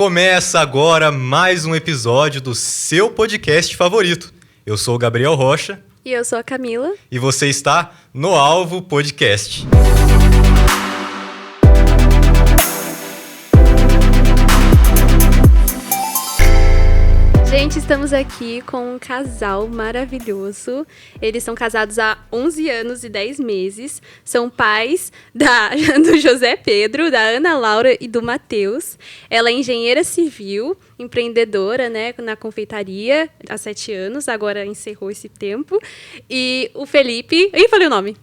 Começa agora mais um episódio do seu podcast favorito. Eu sou o Gabriel Rocha. E eu sou a Camila. E você está no Alvo Podcast. Gente, estamos aqui com um casal maravilhoso. Eles são casados há 11 anos e 10 meses. São pais do José Pedro, da Ana Laura e do Matheus. Ela é engenheira civil, empreendedora, né, na confeitaria há 7 anos. Agora encerrou esse tempo. E o Felipe... Ih, falei o nome.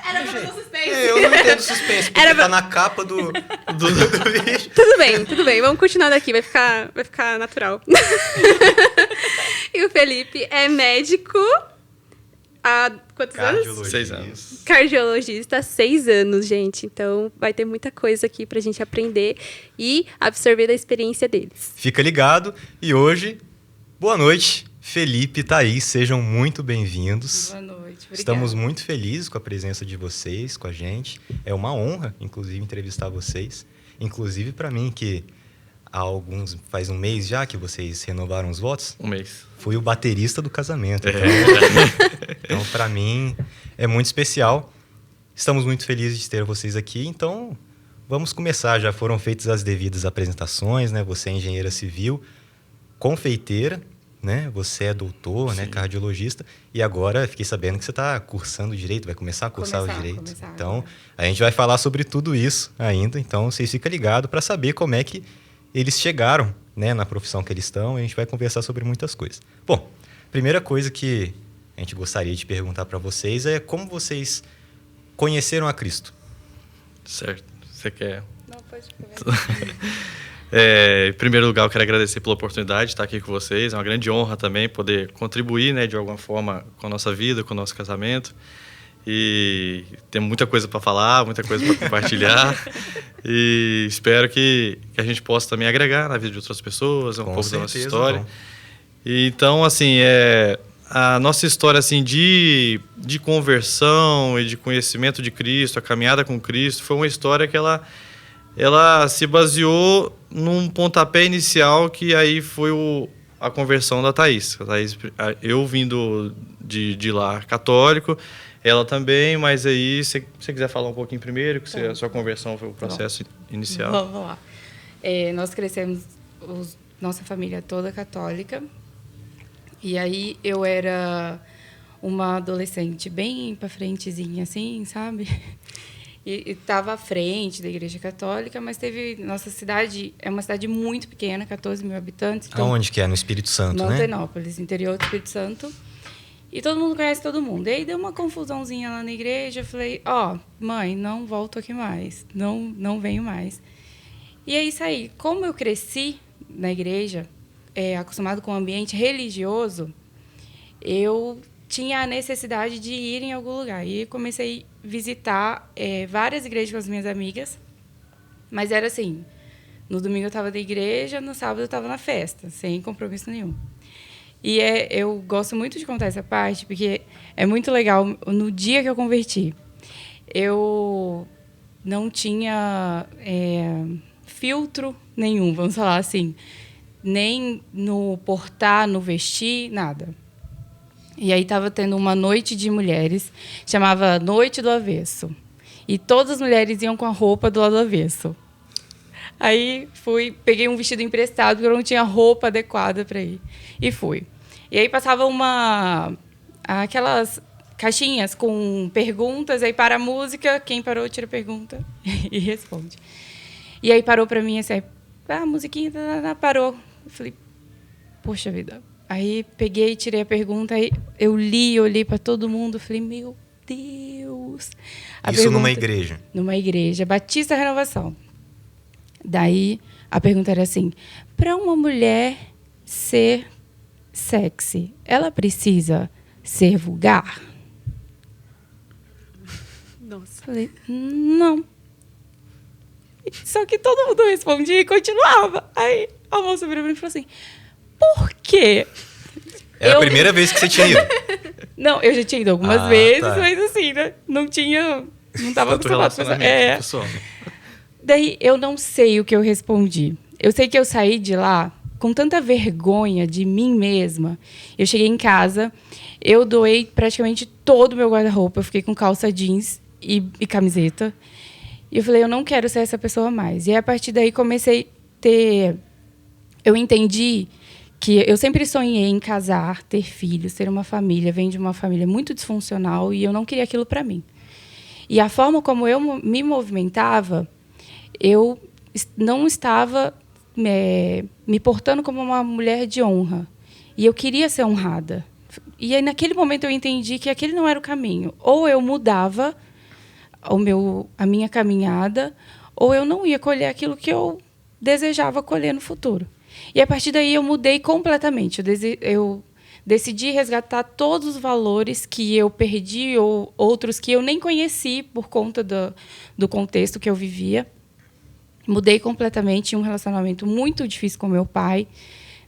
Era pra fazer suspense. Eu não entendo suspense, porque tá na capa do vídeo. Tudo bem. Vamos continuar daqui, vai ficar natural. E o Felipe é médico há quantos anos? 6 anos. Cardiologista há 6 anos, gente. Então, vai ter muita coisa aqui pra gente aprender e absorver da experiência deles. Fica ligado. E hoje, boa noite, Felipe e Thaís. Sejam muito bem-vindos. Boa noite, obrigada. Estamos muito felizes com a presença de vocês, com a gente. É uma honra, inclusive, entrevistar vocês. Inclusive, para mim, que faz um mês já que vocês renovaram os votos. Um mês. Fui o baterista do casamento. Então, para mim, é muito especial. Estamos muito felizes de ter vocês aqui. Então, vamos começar. Já foram feitas as devidas apresentações, né? Você é engenheira civil, confeiteira, né? Você é doutor, né? Cardiologista. E agora, fiquei sabendo que você está cursando Direito. Vai começar a cursar o Direito. Então, a gente vai falar sobre tudo isso ainda. Então, vocês ficam ligados para saber como é que eles chegaram, né, na profissão que eles estão, e a gente vai conversar sobre muitas coisas. Bom, primeira coisa que a gente gostaria de perguntar para vocês é como vocês conheceram a Cristo? Certo. Você quer... Não, pode começar. Em primeiro lugar, eu quero agradecer pela oportunidade de estar aqui com vocês. É uma grande honra também poder contribuir, né, de alguma forma com a nossa vida, com o nosso casamento. E tem muita coisa para falar, muita coisa para compartilhar. E espero que a gente possa também agregar na vida de outras pessoas, um pouco da nossa história. Bom. E então, assim, a nossa história assim, de conversão e de conhecimento de Cristo, a caminhada com Cristo, foi uma história que ela se baseou num pontapé inicial que aí foi a conversão da Thaís. Eu vindo de lar católico, ela também, mas aí, se você quiser falar um pouquinho primeiro, que a sua conversão foi o processo inicial. Vamos lá. Nós crescemos, nossa família toda católica, e aí eu era uma adolescente bem pra frentezinha, assim, sabe? E estava à frente da igreja católica, mas nossa cidade é uma cidade muito pequena, 14 mil habitantes. Então, aonde que é? No Espírito Santo, né? Mantenópolis, interior do Espírito Santo. E todo mundo conhece todo mundo. E aí deu uma confusãozinha lá na igreja. Eu falei, mãe, não volto aqui mais. Não venho mais. E aí saí. Como eu cresci na igreja, acostumado com o ambiente religioso, eu tinha a necessidade de ir em algum lugar. E comecei a visitar várias igrejas com as minhas amigas. Mas era assim, no domingo eu estava na igreja, no sábado eu estava na festa, sem compromisso nenhum. E eu gosto muito de contar essa parte, porque é muito legal. No dia que eu converti, eu não tinha filtro nenhum, vamos falar assim. Nem no portar, no vestir, nada. E aí estava tendo uma noite de mulheres, chamava Noite do Avesso. E todas as mulheres iam com a roupa do lado avesso. Aí peguei um vestido emprestado, porque eu não tinha roupa adequada para ir. E fui. E aí passava aquelas caixinhas com perguntas, aí para a música, quem parou tira a pergunta e responde. E aí parou para mim assim, a musiquinha parou. Eu falei, poxa vida. Aí peguei, tirei a pergunta, aí eu olhei para todo mundo, falei, meu Deus. Isso numa igreja? Numa igreja, Batista Renovação. Daí a pergunta era assim, para uma mulher ser sexy, ela precisa ser vulgar? Nossa. Falei, não. Só que todo mundo respondia e continuava. Aí a moça virou pra mim e falou assim, por quê? Era a primeira vez que você tinha ido? Não, eu já tinha ido algumas vezes, mas assim, né? Não tava acostumado com essa... Daí eu não sei o que eu respondi. Eu sei que eu saí de lá com tanta vergonha de mim mesma. Eu cheguei em casa, eu doei praticamente todo o meu guarda-roupa. Eu fiquei com calça jeans e camiseta. E eu falei, eu não quero ser essa pessoa mais. E a partir daí comecei a ter... Eu entendi que eu sempre sonhei em casar, ter filhos, ter uma família. Venho de uma família muito disfuncional e eu não queria aquilo para mim. E a forma como eu me movimentava, eu não estava me portando como uma mulher de honra. E eu queria ser honrada. E aí, naquele momento, eu entendi que aquele não era o caminho. Ou eu mudava a minha caminhada, ou eu não ia colher aquilo que eu desejava colher no futuro. E, a partir daí, eu mudei completamente. Eu decidi resgatar todos os valores que eu perdi ou outros que eu nem conheci por conta do contexto que eu vivia. Mudei completamente, tinha um relacionamento muito difícil com meu pai.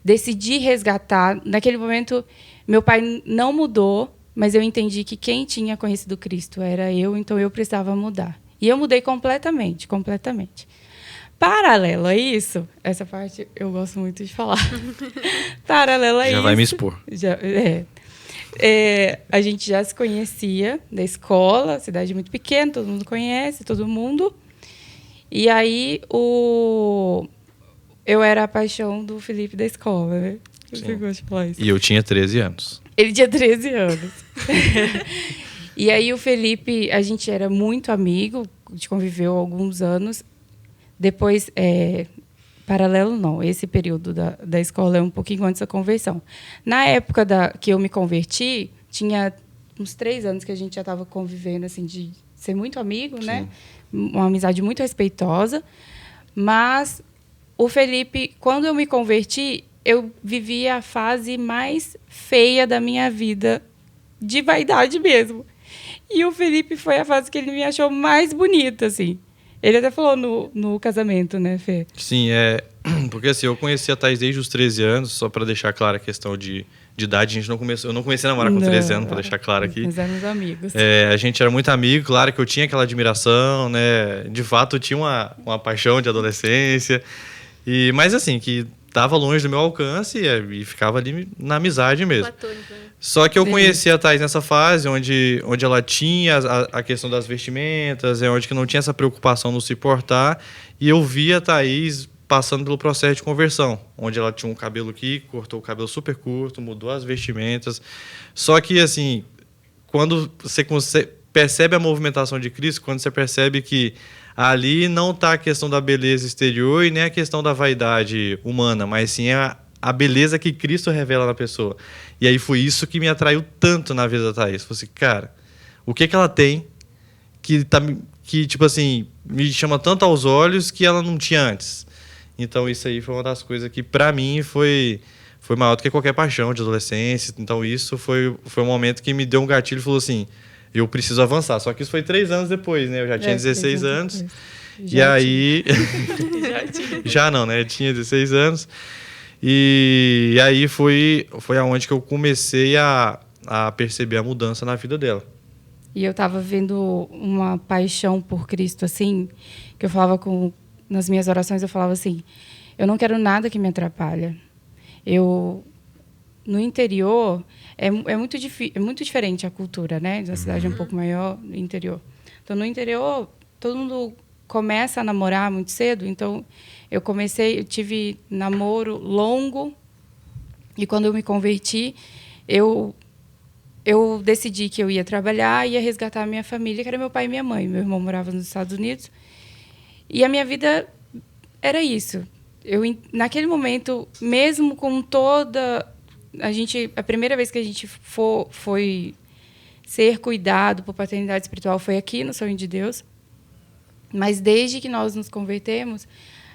Decidi resgatar. Naquele momento, meu pai não mudou, mas eu entendi que quem tinha conhecido Cristo era eu, então eu precisava mudar. E eu mudei completamente, completamente. Paralelo a isso, essa parte eu gosto muito de falar. Paralelo a isso... Já vai me expor. A gente já se conhecia da escola, cidade muito pequena, todo mundo conhece, todo mundo. E aí, eu era a paixão do Felipe da escola, né? Você gosta de falar isso. E eu tinha 13 anos. Ele tinha 13 anos. E aí, o Felipe, a gente era muito amigo, a gente conviveu há alguns anos. Depois, paralelo não, esse período da escola é um pouquinho antes da conversão. Na época que eu me converti, tinha uns 3 anos que a gente já estava convivendo, assim, de ser muito amigo, né? Uma amizade muito respeitosa. Mas o Felipe, quando eu me converti, eu vivi a fase mais feia da minha vida, de vaidade mesmo. E o Felipe foi a fase que ele me achou mais bonita, assim. Ele até falou no casamento, né, Fê? Sim, porque assim, eu conheci a Thaís desde os 13 anos, só para deixar clara a questão de idade. Eu não comecei a namorar com 13 anos, para deixar claro aqui. Nós éramos amigos. A gente era muito amigo, claro que eu tinha aquela admiração, né? De fato, eu tinha uma paixão de adolescência. Mas assim, que estava longe do meu alcance e ficava ali na amizade mesmo. Platônico, né? Só que eu conheci a Thaís nessa fase onde ela tinha a questão das vestimentas, onde que não tinha essa preocupação no se portar, e eu via a Thaís passando pelo processo de conversão, onde ela tinha um cabelo aqui, cortou o cabelo super curto, mudou as vestimentas. Só que, assim, quando você percebe a movimentação de Cristo, quando você percebe que ali não está a questão da beleza exterior e nem a questão da vaidade humana, mas sim a beleza que Cristo revela na pessoa. E aí foi isso que me atraiu tanto na vida da Thaís. Falei assim, cara, o que ela tem que tipo assim, me chama tanto aos olhos que ela não tinha antes? Então isso aí foi uma das coisas que para mim foi maior do que qualquer paixão de adolescência. Então isso foi um momento que me deu um gatilho e falou assim, eu preciso avançar. Só que isso foi 3 anos depois, né? Eu já tinha 16 anos. E aí... Já não, né? Eu tinha 16 anos. E aí foi aonde que eu comecei a perceber a mudança na vida dela. E eu estava vendo uma paixão por Cristo, assim, que eu falava nas minhas orações, eu falava assim, eu não quero nada que me atrapalhe. No interior, é muito diferente a cultura, né? Da cidade é um pouco maior, no interior. Então, no interior, todo mundo começa a namorar muito cedo. Então, eu tive namoro longo. E quando eu me converti, eu decidi que eu ia trabalhar, ia resgatar a minha família, que era meu pai e minha mãe. Meu irmão morava nos Estados Unidos. E a minha vida era isso. Naquele momento, mesmo com toda... A primeira vez que a gente foi ser cuidado por paternidade espiritual foi aqui no Sonho de Deus. Mas desde que nós nos convertemos,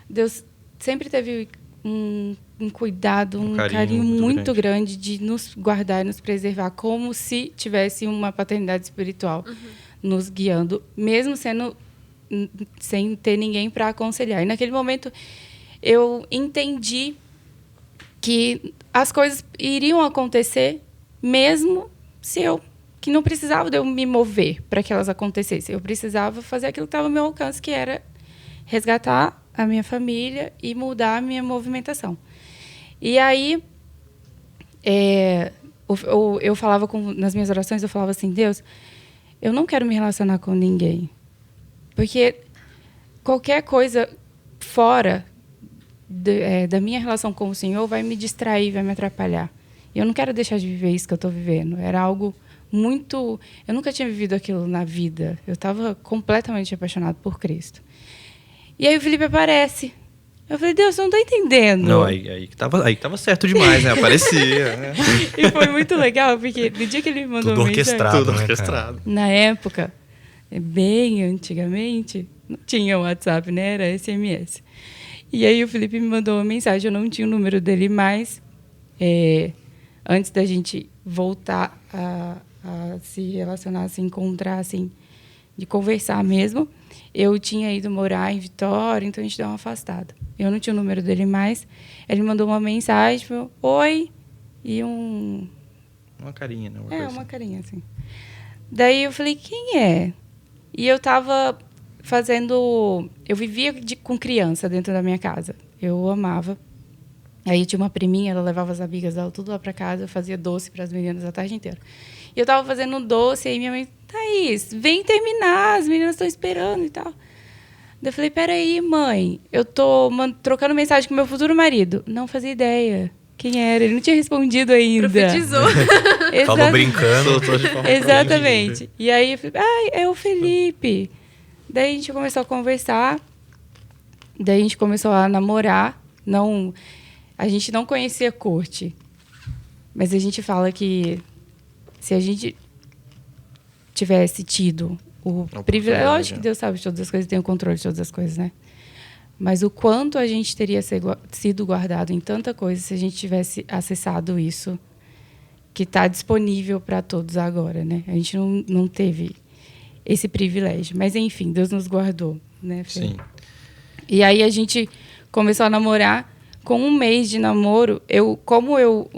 Deus sempre teve um cuidado, um carinho muito grande de nos guardar e nos preservar, como se tivesse uma paternidade espiritual nos guiando, mesmo sem ter ninguém para aconselhar. E naquele momento eu entendi que as coisas iriam acontecer mesmo que não precisava de eu me mover para que elas acontecessem. Eu precisava fazer aquilo que estava ao meu alcance, que era resgatar a minha família e mudar a minha movimentação. E aí, eu falava nas minhas orações, eu falava assim, Deus, eu não quero me relacionar com ninguém. Porque qualquer coisa fora da minha relação com o Senhor vai me distrair, vai me atrapalhar. E eu não quero deixar de viver isso que eu estou vivendo. Era algo muito... Eu nunca tinha vivido aquilo na vida. Eu estava completamente apaixonado por Cristo. E aí o Felipe aparece. Eu falei, Deus, eu não estou entendendo. Não, aí que tava certo demais, né? Aparecia, né? E foi muito legal, porque no dia que ele me mandou Tudo mensagem... orquestrado, Tudo né, orquestrado. Na época, bem antigamente, não tinha WhatsApp, né? Era SMS. E aí o Felipe me mandou uma mensagem, eu não tinha o número dele mais. Antes da gente voltar a se relacionar, a se encontrar, assim, de conversar mesmo, eu tinha ido morar em Vitória, então a gente deu uma afastada. Eu não tinha o número dele mais. Ele mandou uma mensagem, falou, oi, e Uma carinha, né? uma carinha, assim. Daí eu falei, quem é? E eu estava fazendo... Eu vivia com criança dentro da minha casa. Eu amava. Aí tinha uma priminha, ela levava as amigas dela tudo lá para casa, eu fazia doce para as meninas a tarde inteira. E eu estava fazendo um doce, aí minha mãe, Thaís, vem terminar, as meninas estão esperando e tal. Daí eu falei, peraí, mãe, eu tô trocando mensagem com meu futuro marido. Não fazia ideia quem era, ele não tinha respondido ainda. Profetizou. Falou brincando. Soltou de forma Exatamente. E aí eu falei, é o Felipe. Daí a gente começou a conversar, daí a gente começou a namorar. A gente não conhecia corte, mas a gente fala que se a gente tivesse tido o privilégio... Lógico que Deus sabe de todas as coisas, tem o controle de todas as coisas, né? Mas o quanto a gente teria sido guardado em tanta coisa se a gente tivesse acessado isso que está disponível para todos agora, né? A gente não teve esse privilégio. Mas, enfim, Deus nos guardou, né, Fê? Sim. E aí a gente começou a namorar. Com um mês de namoro, como eu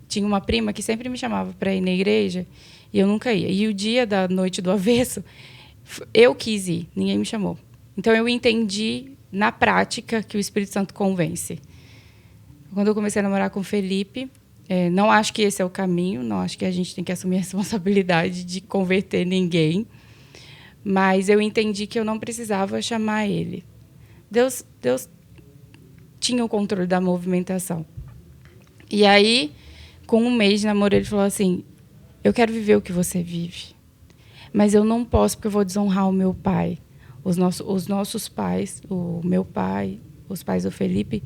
tinha uma prima que sempre me chamava para ir na igreja, e eu nunca ia. E o dia da noite do avesso, eu quis ir, ninguém me chamou. Então, eu entendi, na prática, que o Espírito Santo convence. Quando eu comecei a namorar com o Felipe, não acho que esse é o caminho, não acho que a gente tem que assumir a responsabilidade de converter ninguém, mas eu entendi que eu não precisava chamar ele. Deus tinha o controle da movimentação. E aí, com um mês de namoro, ele falou assim, eu quero viver o que você vive, mas eu não posso porque eu vou desonrar o meu pai. Os nossos pais, o meu pai, os pais do Felipe,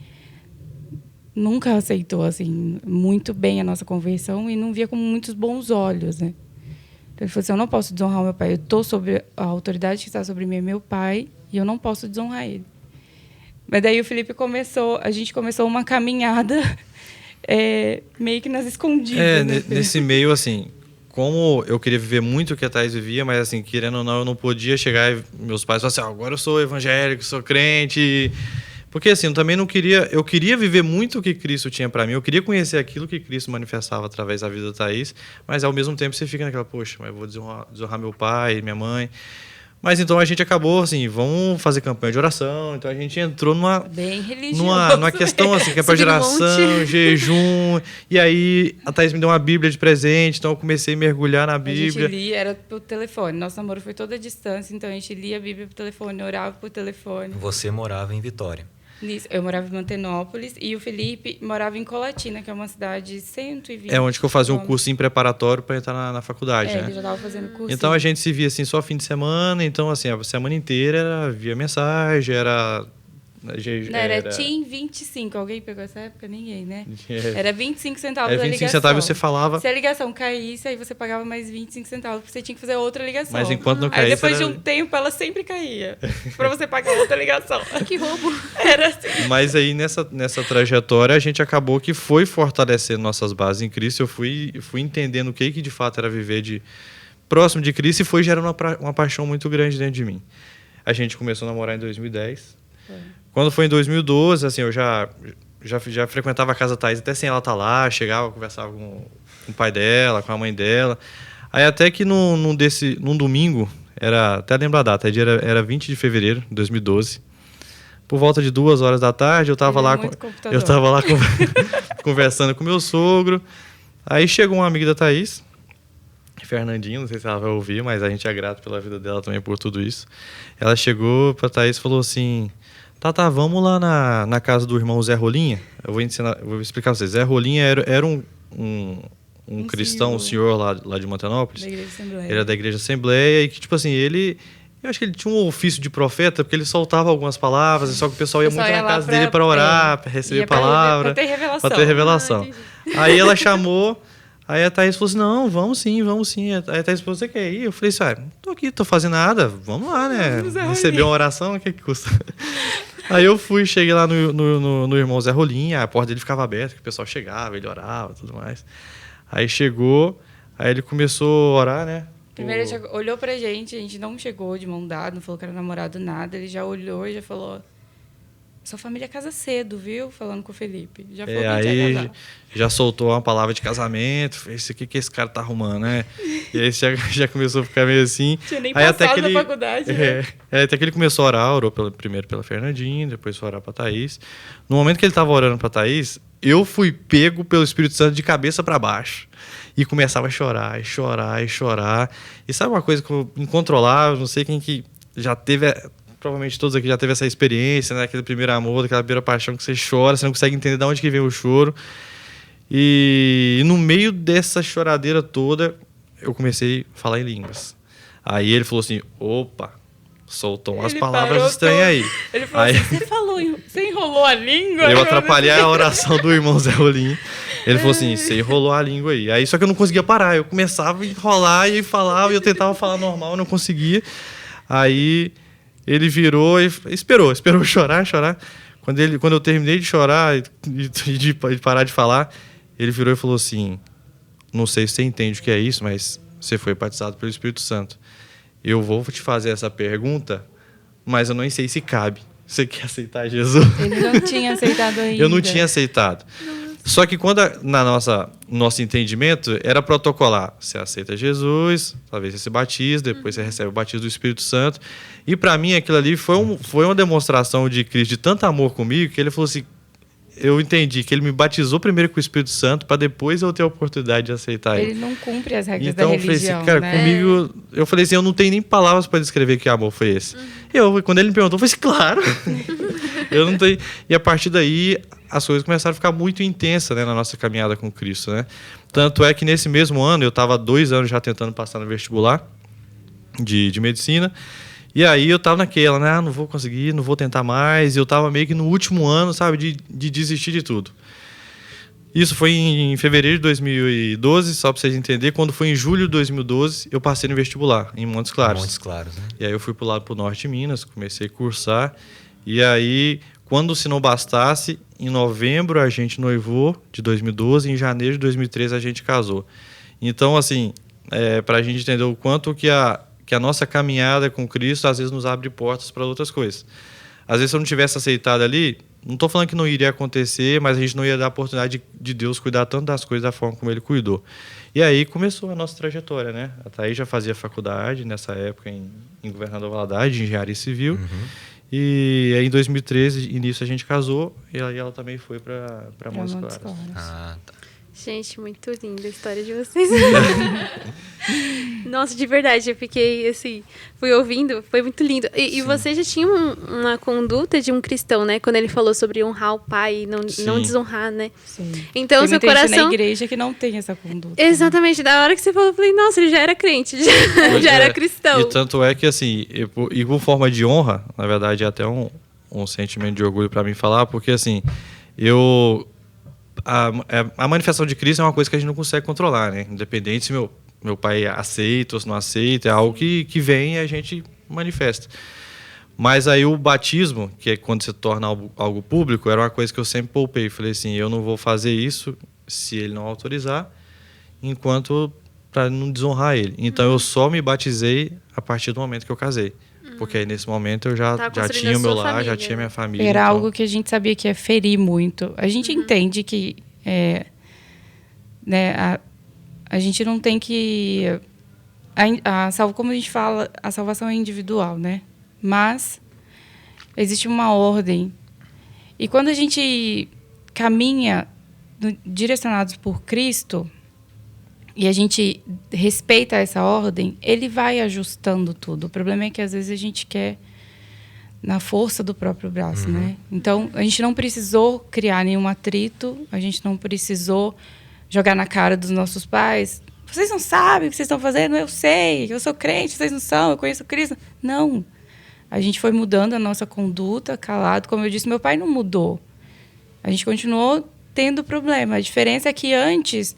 nunca aceitou assim, muito bem a nossa conversão e não via com muitos bons olhos, né? Então, ele falou assim, eu não posso desonrar o meu pai, eu estou sobre a autoridade que está sobre mim, é meu pai, e eu não posso desonrar ele. Mas daí o Felipe a gente começou uma caminhada meio que nas escondidas. Né? Nesse meio, assim, como eu queria viver muito o que a Thaís vivia, mas, assim, querendo ou não, eu não podia chegar e meus pais falaram assim, agora eu sou evangélico, sou crente. Porque, assim, eu também não queria... Eu queria viver muito o que Cristo tinha para mim, eu queria conhecer aquilo que Cristo manifestava através da vida da Thaís, mas, ao mesmo tempo, você fica naquela, poxa, mas eu vou desonrar meu pai, minha mãe... Mas então a gente acabou assim, vamos fazer campanha de oração. Então a gente entrou bem religioso, numa questão assim, que é para geração, jejum. E aí a Thaís me deu uma Bíblia de presente, então eu comecei a mergulhar na Bíblia. A gente lia, era por telefone. Nosso namoro foi toda a distância, então a gente lia a Bíblia por telefone, orava por telefone. Você morava em Vitória. Eu morava em Mantenópolis e o Felipe morava em Colatina, que é uma cidade de 120 onde que eu fazia um cursinho preparatório para entrar na faculdade, né? Ele já estava fazendo curso. Então a gente se via assim só fim de semana, então assim, a semana inteira era via mensagem, era TIM 25. Alguém pegou essa época? Ninguém, né? É. Era 25 centavos a ligação. 25 centavos você falava... Se a ligação caísse, aí você pagava mais 25 centavos, porque você tinha que fazer outra ligação. Mas enquanto não caísse... Aí depois de um tempo, ela sempre caía, para você pagar outra ligação. Que roubo. Era assim. Mas aí, nessa trajetória, a gente acabou que foi fortalecendo nossas bases em Cristo. Eu fui entendendo o que de fato era viver próximo de Cristo e foi gerando uma paixão muito grande dentro de mim. A gente começou a namorar em 2010. Quando foi em 2012, assim, eu já frequentava a casa da Thaís até sem ela estar lá, chegava, conversava com o pai dela, com a mãe dela. Aí até que num domingo, até lembro a data, era 20 de fevereiro de 2012. Por volta de 2 horas da tarde, eu estava lá, conversando com meu sogro. Aí chegou um amigo da Thaís, Fernandinho, não sei se ela vai ouvir, mas a gente é grato pela vida dela também por tudo isso. Ela chegou pra Thaís e falou assim: Tata, vamos lá na casa do irmão Zé Rolinha. Eu vou explicar pra vocês. Zé Rolinha era um cristão, um senhor lá de Montanópolis. Da Igreja Assembleia. Ele era da Igreja Assembleia e que, tipo assim, eu acho que ele tinha um ofício de profeta, porque ele soltava algumas palavras, só que o pessoal ia muito na casa dele para orar, para receber palavra, para ter revelação. Aí ela chamou, aí a Thaís falou assim: não, vamos sim. Aí a Thaís falou: você quer ir? Eu falei assim: tô aqui, tô fazendo nada, vamos lá, né? Receber uma oração, o que custa? Aí eu cheguei lá no irmão Zé Rolinha, a porta dele ficava aberta, que o pessoal chegava, ele orava e tudo mais. Aí chegou, aí ele começou a orar, né? Primeiro ele já olhou pra gente, a gente não chegou de mão dada, não falou que era namorado, nada. Ele já olhou e já falou: sua família casa cedo, viu? Falando com o Felipe. Já falou que aí já soltou uma palavra de casamento, fez: o que que esse cara tá arrumando, né? E aí já começou a ficar meio assim. Tinha nem aí passado na faculdade, né? Até que ele começou a orar, orou primeiro pela Fernandinha, depois foi orar pra Thaís. No momento que ele tava orando pra Thaís, eu fui pego pelo Espírito Santo de cabeça para baixo. E começava a chorar. E sabe uma coisa que eu incontrolável, não sei quem que já teve, provavelmente todos aqui já teve essa experiência, né? Aquele primeiro amor, aquela primeira paixão que você chora, você não consegue entender de onde que vem o choro. E no meio dessa choradeira toda, eu comecei a falar em línguas. Aí ele falou assim: opa, soltou umas palavras estranhas aí. Ele falou assim: você enrolou a língua? Eu atrapalhei a oração do irmão Zé Rolim. Ele falou assim: você enrolou a língua aí. Só que eu não conseguia parar. Eu começava a enrolar e falava, e eu tentava falar normal, eu não conseguia. Aí ele virou e esperou chorar. Quando eu terminei de chorar e de parar de falar, ele virou e falou assim: não sei se você entende o que é isso, mas você foi batizado pelo Espírito Santo. Eu vou te fazer essa pergunta, mas eu não sei se cabe. Você quer aceitar Jesus? Ele não tinha aceitado ainda. Eu não tinha aceitado. Só que quando nosso entendimento era protocolar: você aceita Jesus, talvez você se batiza, depois você recebe o batismo do Espírito Santo. E para mim aquilo ali foi uma demonstração de Cristo, de tanto amor comigo, que ele falou assim: eu entendi que ele me batizou primeiro com o Espírito Santo para depois eu ter a oportunidade de aceitar ele. Ele não cumpre as regras então, da religião, eu falei assim, cara, né? comigo, eu falei assim: eu não tenho nem palavras para descrever que amor foi esse. Quando ele me perguntou, eu falei assim: claro. Eu não tenho. E a partir daí as coisas começaram a ficar muito intensas, né, na nossa caminhada com Cristo, né? Tanto é que nesse mesmo ano eu estava 2 anos já tentando passar no vestibular de medicina. E aí eu tava naquela, né? Não vou conseguir, não vou tentar mais. E eu tava meio que no último ano, sabe, de desistir de tudo. Isso foi em fevereiro de 2012, só para vocês entenderem. Quando foi em julho de 2012, eu passei no vestibular, em Montes Claros. Montes Claros, né? E aí eu fui pro lado pro norte de Minas, comecei a cursar. E aí, quando se não bastasse, em novembro a gente noivou, de 2012. Em janeiro de 2013 a gente casou. Então, assim, para a gente entender o quanto que a nossa caminhada com Cristo às vezes nos abre portas para outras coisas. Às vezes, se eu não tivesse aceitado ali, não estou falando que não iria acontecer, mas a gente não ia dar a oportunidade de Deus cuidar tanto das coisas da forma como Ele cuidou. E aí começou a nossa trajetória, né? A Thaís já fazia faculdade nessa época em Governador Valadares, de Engenharia Civil. E aí, em 2013, início a gente casou, e aí ela também foi para Montes Claros. Ah, tá. Gente, muito linda a história de vocês. Nossa, de verdade, eu fiquei assim, fui ouvindo, foi muito lindo. E você já tinha uma conduta de um cristão, né? Quando ele falou sobre honrar o pai e não desonrar, né? Sim. Então, tem seu muita gente coração... na igreja que não tem essa conduta. Exatamente, da hora que você falou, eu falei, nossa, ele já era crente, já era cristão. E tanto é que, assim, e por forma de honra, na verdade, é até um sentimento de orgulho para mim falar, porque, assim, a manifestação de Cristo é uma coisa que a gente não consegue controlar, né? Independente se meu pai aceita ou se não aceita, é algo que vem e a gente manifesta. Mas aí o batismo, que é quando se torna algo público, era uma coisa que eu sempre poupei. Falei assim: eu não vou fazer isso se ele não autorizar, para não desonrar ele. Então eu só me batizei a partir do momento que eu casei. Porque aí nesse momento eu já tinha o meu lar, já tinha minha família. Era então... algo que a gente sabia que ia ferir muito. A gente entende que né, a gente não tem que como a gente fala, a salvação é individual, né? Mas existe uma ordem. E quando a gente caminha direcionados por Cristo e a gente respeita essa ordem, ele vai ajustando tudo. O problema é que às vezes a gente quer na força do próprio braço, né? Então, a gente não precisou criar nenhum atrito, a gente não precisou jogar na cara dos nossos pais. Vocês não sabem o que vocês estão fazendo? Eu sei, eu sou crente, vocês não são, eu conheço Cristo. Não. A gente foi mudando a nossa conduta, calado. Como eu disse, meu pai não mudou. A gente continuou tendo problema. A diferença é que antes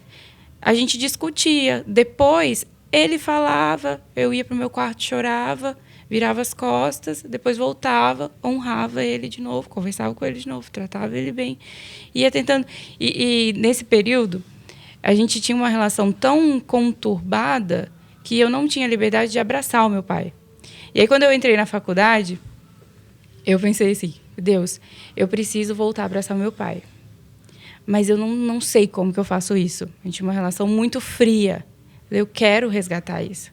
a gente discutia. Depois, ele falava, eu ia para o meu quarto, chorava, virava as costas, depois voltava, honrava ele de novo, conversava com ele de novo, tratava ele bem. Ia tentando... E nesse período, a gente tinha uma relação tão conturbada que eu não tinha liberdade de abraçar o meu pai. E aí, quando eu entrei na faculdade, eu pensei assim, Deus, eu preciso voltar a abraçar o meu pai. Mas eu não sei como que eu faço isso. A gente tinha uma relação muito fria. Eu quero resgatar isso.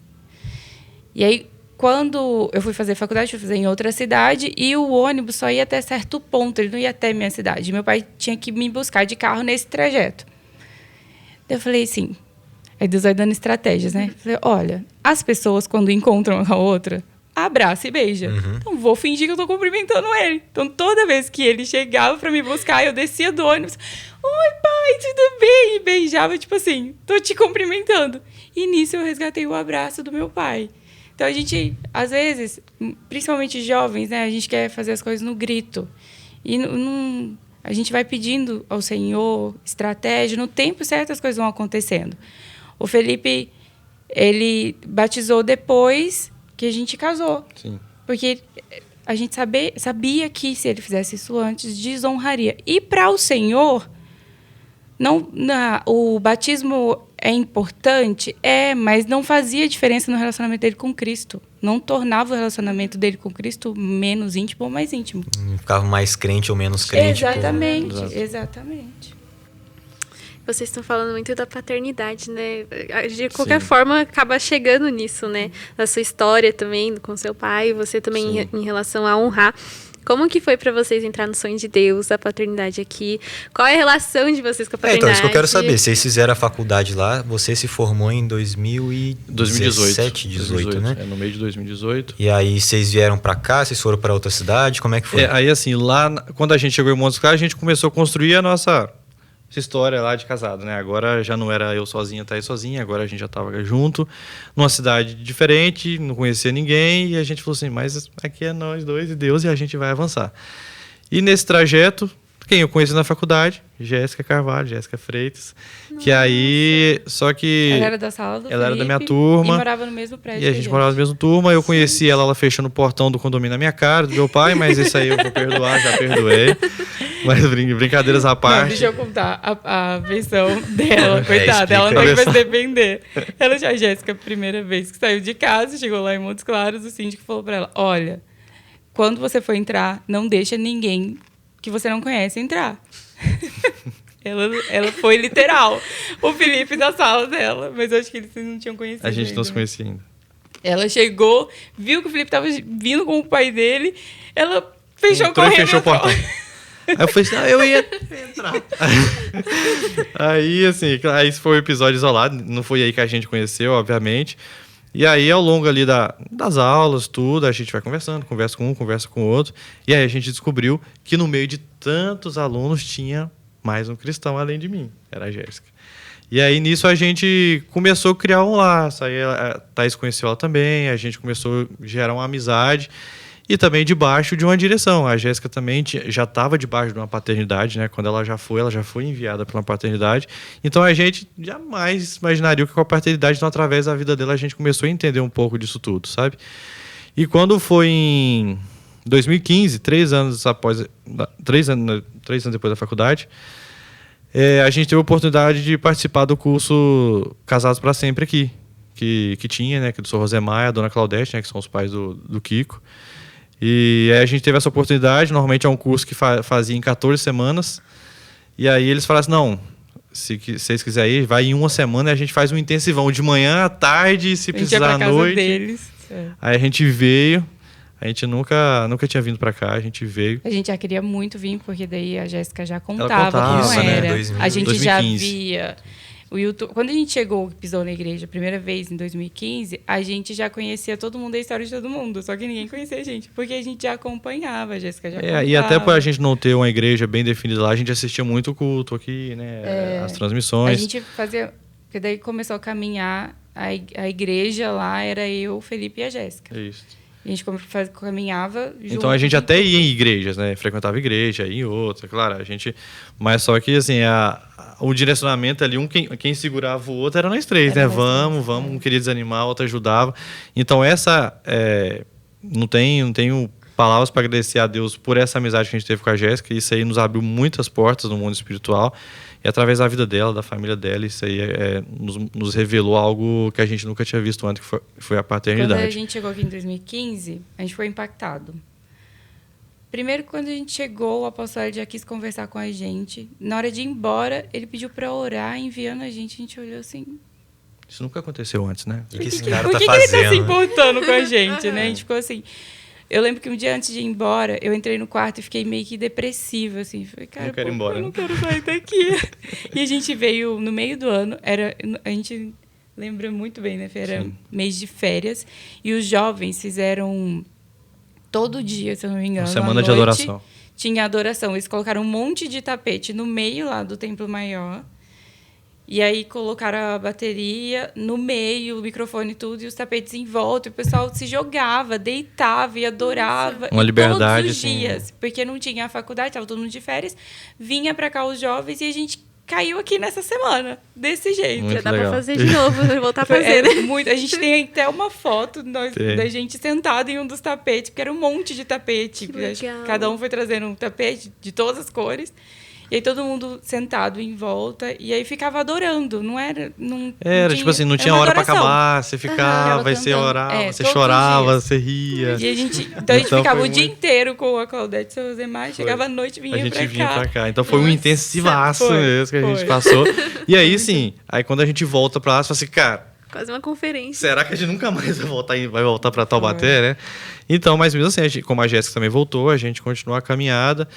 E aí, quando eu fui fazer faculdade, fui fazer em outra cidade, e o ônibus só ia até certo ponto, ele não ia até minha cidade. Meu pai tinha que me buscar de carro nesse trajeto. Eu falei assim, aí Deus vai dando estratégias, né? Eu falei, olha, as pessoas, quando encontram a outra, abraça e beija. Então, vou fingir que eu tô cumprimentando ele. Então, toda vez que ele chegava para me buscar, eu descia do ônibus. Oi, pai, tudo bem? E beijava, tipo assim, tô te cumprimentando. E nisso eu resgatei o abraço do meu pai. Então, a gente, às vezes, principalmente jovens, né? A gente quer fazer as coisas no grito. E a gente vai pedindo ao Senhor estratégia. No tempo certo, as coisas vão acontecendo. O Felipe, ele batizou depois que a gente casou. Sim. Porque a gente sabia que se ele fizesse isso antes, desonraria. E para o Senhor, o batismo é importante? Mas não fazia diferença no relacionamento dele com Cristo. Não tornava o relacionamento dele com Cristo menos íntimo ou mais íntimo. Não ficava mais crente ou menos crente. Exatamente. Vocês estão falando muito da paternidade, né? De qualquer forma, acaba chegando nisso, né? Na sua história também, com seu pai, você também em relação a honrar. Como que foi para vocês entrar no sonho de Deus, a paternidade aqui? Qual é a relação de vocês com a paternidade? Então, isso que eu quero saber. Vocês fizeram a faculdade lá, você se formou em 2017, 2018, né? No meio de 2018. E aí, vocês vieram para cá, vocês foram para outra cidade, como é que foi? Aí, assim, lá, quando a gente chegou em Montes Claros, a gente começou a construir a nossa história lá de casado, né? Agora já não era eu sozinha, Thaís sozinha, agora a gente já estava junto, numa cidade diferente, não conhecia ninguém, e a gente falou assim, mas aqui é nós dois e Deus, e a gente vai avançar. E nesse trajeto, quem eu conheci na faculdade, Jéssica Carvalho, Jéssica Freitas, que aí, só que... Ela era da sala do Ela Felipe, era da minha turma. E morava no mesmo prédio. E a gente morava na mesma turma, eu conheci ela fechando o portão do condomínio na minha cara, do meu pai, mas isso aí eu vou perdoar, já perdoei. Mas brincadeiras à parte. Não, deixa eu contar a versão dela, coitada. Ela não vai se defender. Ela já, Jéssica, a primeira vez que saiu de casa, chegou lá em Montes Claros, o síndico falou pra ela, olha, quando você for entrar, não deixa ninguém que você não conhece entrar. Ela foi literal. O Felipe da sala dela, mas eu acho que eles não tinham conhecido. A gente ainda. não se conhecia ainda. Ela chegou, viu que o Felipe estava vindo com o pai dele, ela fechou Entrou correndo. E fechou o portão. Aí eu falei assim, eu ia entrar. Aí, assim, isso foi um episódio isolado, não foi aí que a gente conheceu, obviamente. E aí, ao longo ali das aulas, tudo, a gente vai conversando, conversa com um, conversa com o outro. E aí a gente descobriu que no meio de tantos alunos tinha mais um cristão além de mim, era a Jéssica. E aí, nisso, a gente começou a criar um laço. Aí a Thaís conheceu ela também, a gente começou a gerar uma amizade. E também debaixo de uma direção. A Jéssica também já estava debaixo de uma paternidade, né? Quando ela já foi enviada para uma paternidade. Então a gente jamais imaginaria que com a paternidade, então, através da vida dela, a gente começou a entender um pouco disso tudo, sabe? E quando foi em 2015, 3 anos depois da faculdade, a gente teve a oportunidade de participar do curso Casados para Sempre aqui, que tinha, né? Que do Sr. Rosemar e a Dona Claudete, né? Que são os pais do Kiko. E aí a gente teve essa oportunidade, normalmente é um curso que fazia em 14 semanas, e aí eles falaram assim, não, se vocês quiserem ir, vai em uma semana e a gente faz um intensivão de manhã à tarde, se precisar à noite. Deles. Aí a gente veio. A gente nunca tinha vindo pra cá, a gente veio. A gente já queria muito vir, porque daí a Jéssica já contava, contava como né? era. 2000. A gente 2015. já via o YouTube. Quando a gente chegou, pisou na igreja a primeira vez, em 2015, a gente já conhecia todo mundo, a história de todo mundo. Só que ninguém conhecia a gente, porque a gente já acompanhava, a Jéssica já contava. E até por a gente não ter uma igreja bem definida lá, a gente assistia muito o culto aqui, né? As transmissões. A gente fazia... Porque daí começou a caminhar, a igreja lá era eu, o Felipe e a Jéssica. Isso. A gente caminhava junto. Então a gente até ia em igrejas, né? Frequentava igreja, ia em outra, claro. A gente... Mas só que, assim, o direcionamento ali, quem segurava o outro era nós três, né? Vamos, um queria desanimar, o outro ajudava. Então não tenho palavras para agradecer a Deus por essa amizade que a gente teve com a Jéssica. Isso aí nos abriu muitas portas no mundo espiritual. E através da vida dela, da família dela, isso aí nos revelou algo que a gente nunca tinha visto antes, que foi a paternidade. Quando a gente chegou aqui em 2015, a gente foi impactado. Primeiro, quando a gente chegou, o apóstolo já quis conversar com a gente. Na hora de ir embora, ele pediu para orar, enviando a gente olhou assim... Isso nunca aconteceu antes, né? O que esse cara tá Por que fazendo? ele tá se importando com a gente, né? A gente ficou assim... Eu lembro que um dia antes de ir embora, eu entrei no quarto e fiquei meio que depressiva, assim. Falei, cara, não quero ir embora, eu não quero sair daqui. E a gente veio no meio do ano, a gente lembra muito bem, né? Era mês de férias. E os jovens fizeram todo dia, se eu não me engano, uma semana de adoração. Tinha adoração. Eles colocaram um monte de tapete no meio lá do Templo Maior. E aí colocaram a bateria no meio, o microfone e tudo, e os tapetes em volta. E o pessoal se jogava, deitava e adorava. Uma liberdade, todos os dias, porque não tinha a faculdade, estava todo mundo de férias. Vinha para cá os jovens e a gente caiu aqui nessa semana, desse jeito. Muito Já dá legal. pra fazer de novo, voltar a fazer, né? A gente tem até uma foto da gente sentado em um dos tapetes, porque era um monte de tapete. Cada um foi trazendo um tapete de todas as cores. E aí todo mundo sentado em volta, e aí ficava adorando, não era... Tipo assim, não tinha hora pra acabar, você ficava, aí você orava, você chorava, você ria. E a gente ficava o dia inteiro com a Claudete e seu Josemar, chegava à noite e vinha pra cá. Então foi um intensivaço mesmo que a gente passou. E aí, sim, aí quando a gente volta pra lá, você fala assim, cara... Quase uma conferência. Será que a gente nunca mais vai voltar pra Taubaté, né? Então, mas mesmo assim, como a Jéssica também voltou, a gente continuou a caminhada,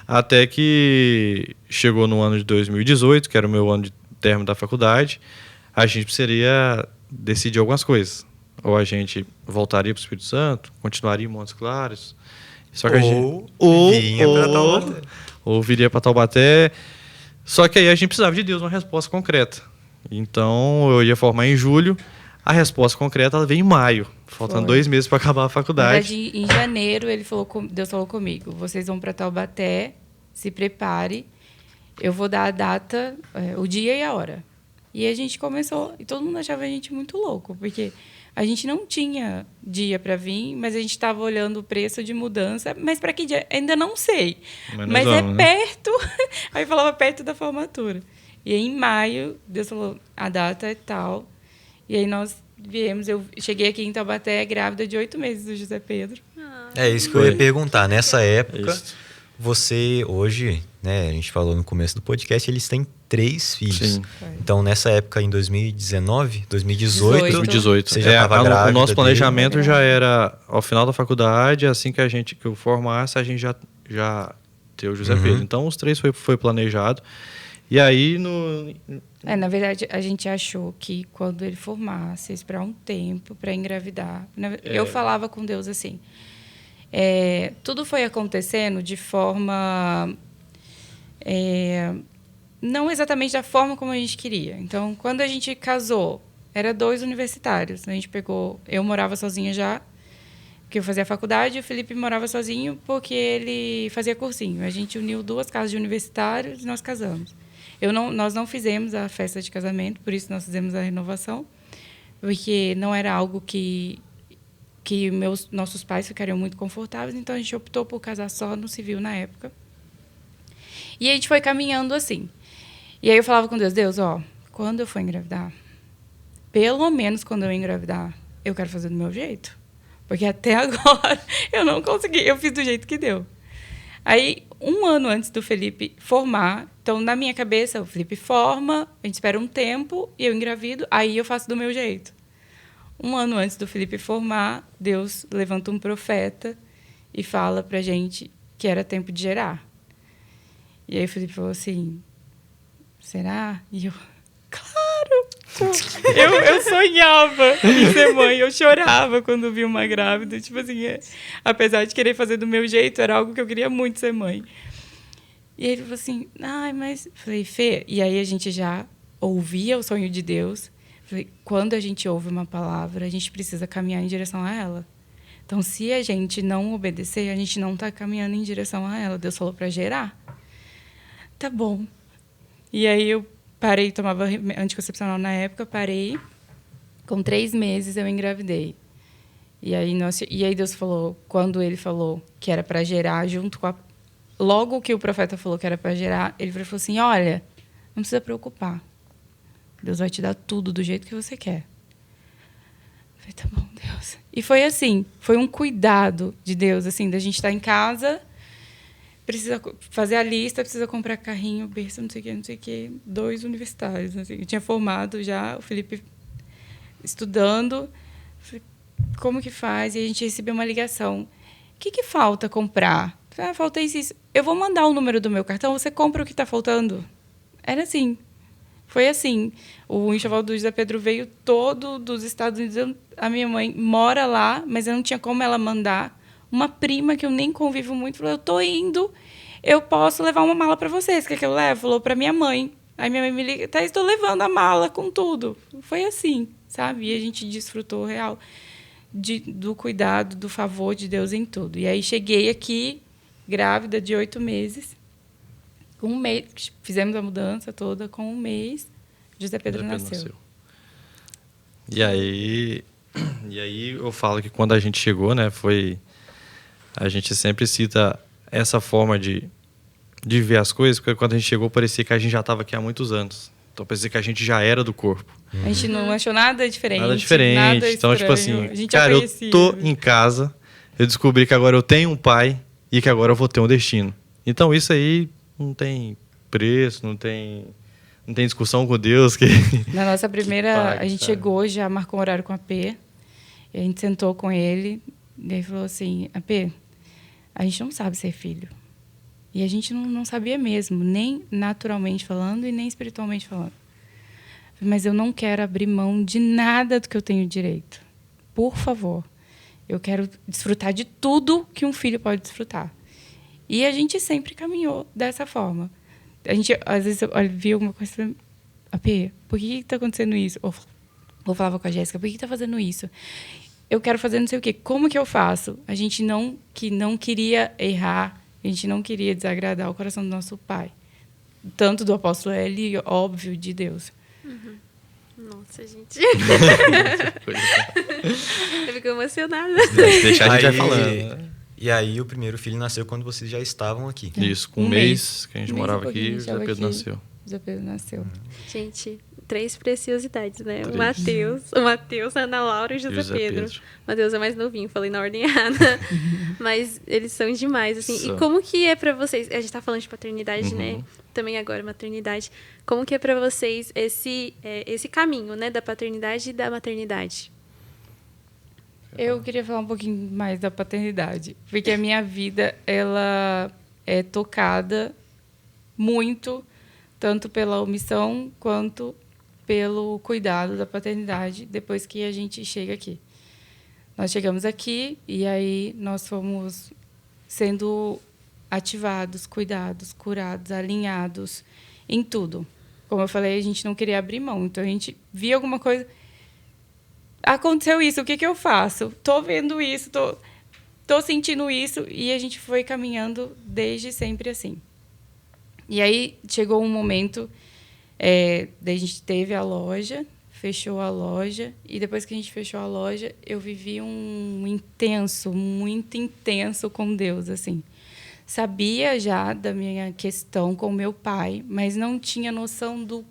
até que chegou no ano de 2018, que era o meu ano de término da faculdade, a gente precisaria decidir algumas coisas. Ou a gente voltaria para o Espírito Santo, continuaria em Montes Claros, só que ou viria para Taubaté. Só que aí a gente precisava de Deus, uma resposta concreta. Então eu ia formar em julho, a resposta concreta ela veio em maio, faltando 2 meses para acabar a faculdade. Na verdade, em janeiro, Deus falou comigo, vocês vão para Taubaté, se prepare, eu vou dar a data, o dia e a hora. E a gente começou, e todo mundo achava a gente muito louco, porque a gente não tinha dia para vir, mas a gente estava olhando o preço de mudança, mas para que dia? Ainda não sei. Mas vamos, perto, aí falava perto da formatura. E aí, em maio, Deus falou, a data é tal, e aí nós viemos, eu cheguei aqui em Taubaté grávida de 8 meses do José Pedro. É isso que eu ia perguntar. Nessa época, você hoje, né, a gente falou no começo do podcast, eles têm 3 filhos. Sim. Então, nessa época, em 2019, 2018, você já estava grávida. O nosso planejamento já era, ao final da faculdade, assim que eu formasse, a gente já ter o José Pedro. Então, os 3 foi planejado. E aí, na verdade, a gente achou que quando ele formasse, esperar um tempo para engravidar. Eu falava com Deus assim, tudo foi acontecendo de forma... não exatamente da forma como a gente queria. Então, quando a gente casou, era 2 universitários. A gente eu morava sozinha já, porque eu fazia faculdade, e o Felipe morava sozinho porque ele fazia cursinho. A gente uniu 2 casas de universitários e nós casamos. Nós não fizemos a festa de casamento, por isso nós fizemos a renovação, porque não era algo que nossos pais ficariam muito confortáveis, então a gente optou por casar só no civil na época. E a gente foi caminhando assim. E aí eu falava com Deus, quando eu for engravidar, pelo menos quando eu engravidar, eu quero fazer do meu jeito. Porque até agora eu não consegui, eu fiz do jeito que deu. Aí um ano antes do Felipe formar. Então, na minha cabeça, o Felipe forma, a gente espera um tempo e eu engravido, aí eu faço do meu jeito. Um ano antes do Felipe formar, Deus levanta um profeta e fala pra gente que era tempo de gerar. E aí o Felipe falou assim, será? E eu, claro! Eu sonhava em ser mãe, eu chorava quando vi uma grávida. Tipo assim, apesar de querer fazer do meu jeito, era algo que eu queria muito ser mãe. E ele falou assim, ai, mas... Falei, Fê, e aí a gente já ouvia o sonho de Deus. Falei, quando a gente ouve uma palavra, a gente precisa caminhar em direção a ela. Então, se a gente não obedecer, a gente não está caminhando em direção a ela. Deus falou para gerar. Tá bom. E aí eu parei, tomava anticoncepcional na época, parei. Com 3 meses eu engravidei. E aí Deus falou, quando ele falou que era para gerar, junto com a... Logo que o profeta falou que era para gerar, ele falou assim, olha, não precisa preocupar. Deus vai te dar tudo do jeito que você quer. Eu falei, tá bom, Deus. E foi assim, foi um cuidado de Deus, assim, da gente estar em casa, precisa fazer a lista, precisa comprar carrinho, berço, não sei o quê, 2 universitários. Assim. Eu tinha formado já, o Felipe estudando. Falei, como que faz? E a gente recebeu uma ligação. O que falta comprar? Falei, falta isso. Eu vou mandar o número do meu cartão, você compra o que está faltando. Era assim. Foi assim. O enxoval do José Pedro veio todo dos Estados Unidos. A minha mãe mora lá, mas eu não tinha como ela mandar. Uma prima que eu nem convivo muito falou, eu tô indo, eu posso levar uma mala para vocês. Quer que eu leve? Falou para minha mãe. Aí minha mãe me liga, tá, estou levando a mala com tudo. Foi assim, sabe? E a gente desfrutou real do cuidado, do favor de Deus em tudo. E aí cheguei aqui, grávida de 8 meses. Com 1 mês, fizemos a mudança toda, com 1 mês, José Pedro nasceu. E aí eu falo que quando a gente chegou, né, a gente sempre cita essa forma de ver as coisas, porque quando a gente chegou parecia que a gente já estava aqui há muitos anos. Então parecia que a gente já era do corpo. A gente não achou nada diferente. Nada diferente. Nada então, tipo assim, cara, eu tô em casa, eu descobri que agora eu tenho um pai e que agora eu vou ter um destino. Então isso aí não tem preço, não tem discussão com Deus. Na nossa primeira, pague, a gente chegou, já marcou um horário com a AP, e a gente sentou com ele, e ele falou assim, AP, a gente não sabe ser filho. E a gente não sabia mesmo, nem naturalmente falando e nem espiritualmente falando. Mas eu não quero abrir mão de nada do que eu tenho direito. Por favor. Eu quero desfrutar de tudo que um filho pode desfrutar. E a gente sempre caminhou dessa forma. A gente, às vezes, via alguma coisa... AP, por que está acontecendo isso? Ou falava com a Jéssica, por que está fazendo isso? Eu quero fazer não sei o quê. Como que eu faço? A gente não queria errar, a gente não queria desagradar o coração do nosso pai. Tanto do apóstolo L, óbvio, de Deus. Uhum. Nossa, gente. Eu fico emocionada. Deixar a gente vai falando. E aí o primeiro filho nasceu quando vocês já estavam aqui. Isso, com 1 mês que a gente morava aqui, o José Pedro nasceu. José Pedro nasceu. Gente, 3 preciosidades, né? 3. O Matheus, a Ana Laura e o José Pedro. O Matheus é mais novinho, falei na ordem errada. Mas eles são demais, assim. São. E como que é pra vocês... A gente tá falando de paternidade, né? Também agora, maternidade. Como que é pra vocês esse caminho, né? Da paternidade e da maternidade? Eu queria falar um pouquinho mais da paternidade. Porque a minha vida, ela é tocada muito, tanto pela omissão quanto pelo cuidado da paternidade depois que a gente chega aqui. Nós chegamos aqui e aí nós fomos sendo ativados, cuidados, curados, alinhados em tudo. Como eu falei, a gente não queria abrir mão. Então, a gente via alguma coisa... Aconteceu isso, o que eu faço? Tô vendo isso, tô sentindo isso. E a gente foi caminhando desde sempre assim. E aí chegou um momento, daí a gente teve a loja, fechou a loja. E depois que a gente fechou a loja, eu vivi muito intenso com Deus, assim. Sabia já da minha questão com meu pai, mas não tinha noção do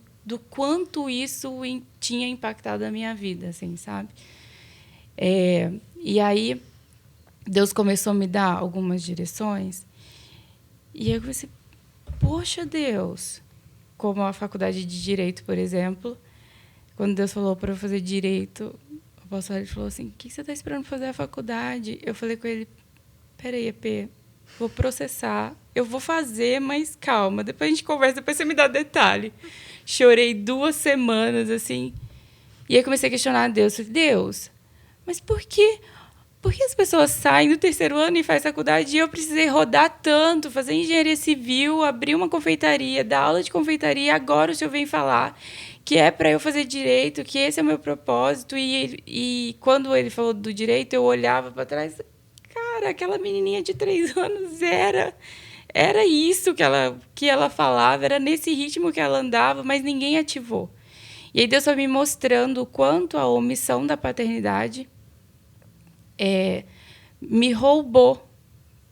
quanto isso tinha impactado a minha vida, assim, sabe? E aí, Deus começou a me dar algumas direções E eu comecei, poxa, Deus. Como a faculdade de Direito, por exemplo, quando Deus falou para eu fazer Direito, o apóstolo falou assim, o que você está esperando para fazer a faculdade? Eu falei com ele, peraí, EP, vou processar, eu vou fazer, mas calma, depois a gente conversa, depois você me dá detalhe. Chorei 2 semanas, assim, e aí comecei a questionar a Deus. Falei, Deus, mas por que as pessoas saem do 3º ano e fazem faculdade e eu precisei rodar tanto, fazer engenharia civil, abrir uma confeitaria, dar aula de confeitaria, agora o senhor vem falar que é para eu fazer direito, que esse é o meu propósito. E quando ele falou do direito, eu olhava para trás, cara, aquela menininha de 3 anos era isso que ela falava, era nesse ritmo que ela andava, mas ninguém ativou. E aí Deus foi me mostrando o quanto a omissão da paternidade me roubou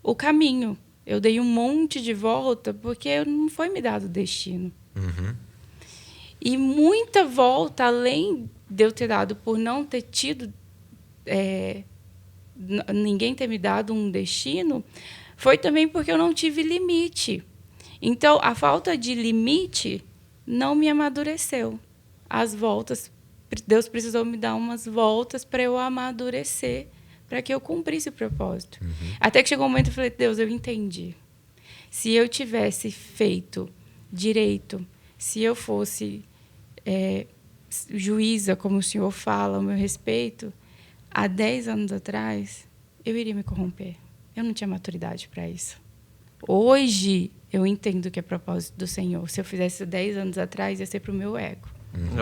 o caminho. Eu dei um monte de volta porque não foi me dado o destino. Uhum. E muita volta, além de eu ter dado por não ter tido... ninguém ter me dado um destino, foi também porque eu não tive limite. Então, a falta de limite não me amadureceu. As voltas, Deus precisou me dar umas voltas para eu amadurecer, para que eu cumprisse o propósito. Uhum. Até que chegou um momento que eu falei, Deus, eu entendi. Se eu tivesse feito direito, se eu fosse juíza, como o senhor fala, ao meu respeito, há 10 anos atrás, eu iria me corromper. Eu não tinha maturidade para isso. Hoje, eu entendo que é propósito do Senhor. Se eu fizesse 10 anos atrás, ia ser para o meu ego.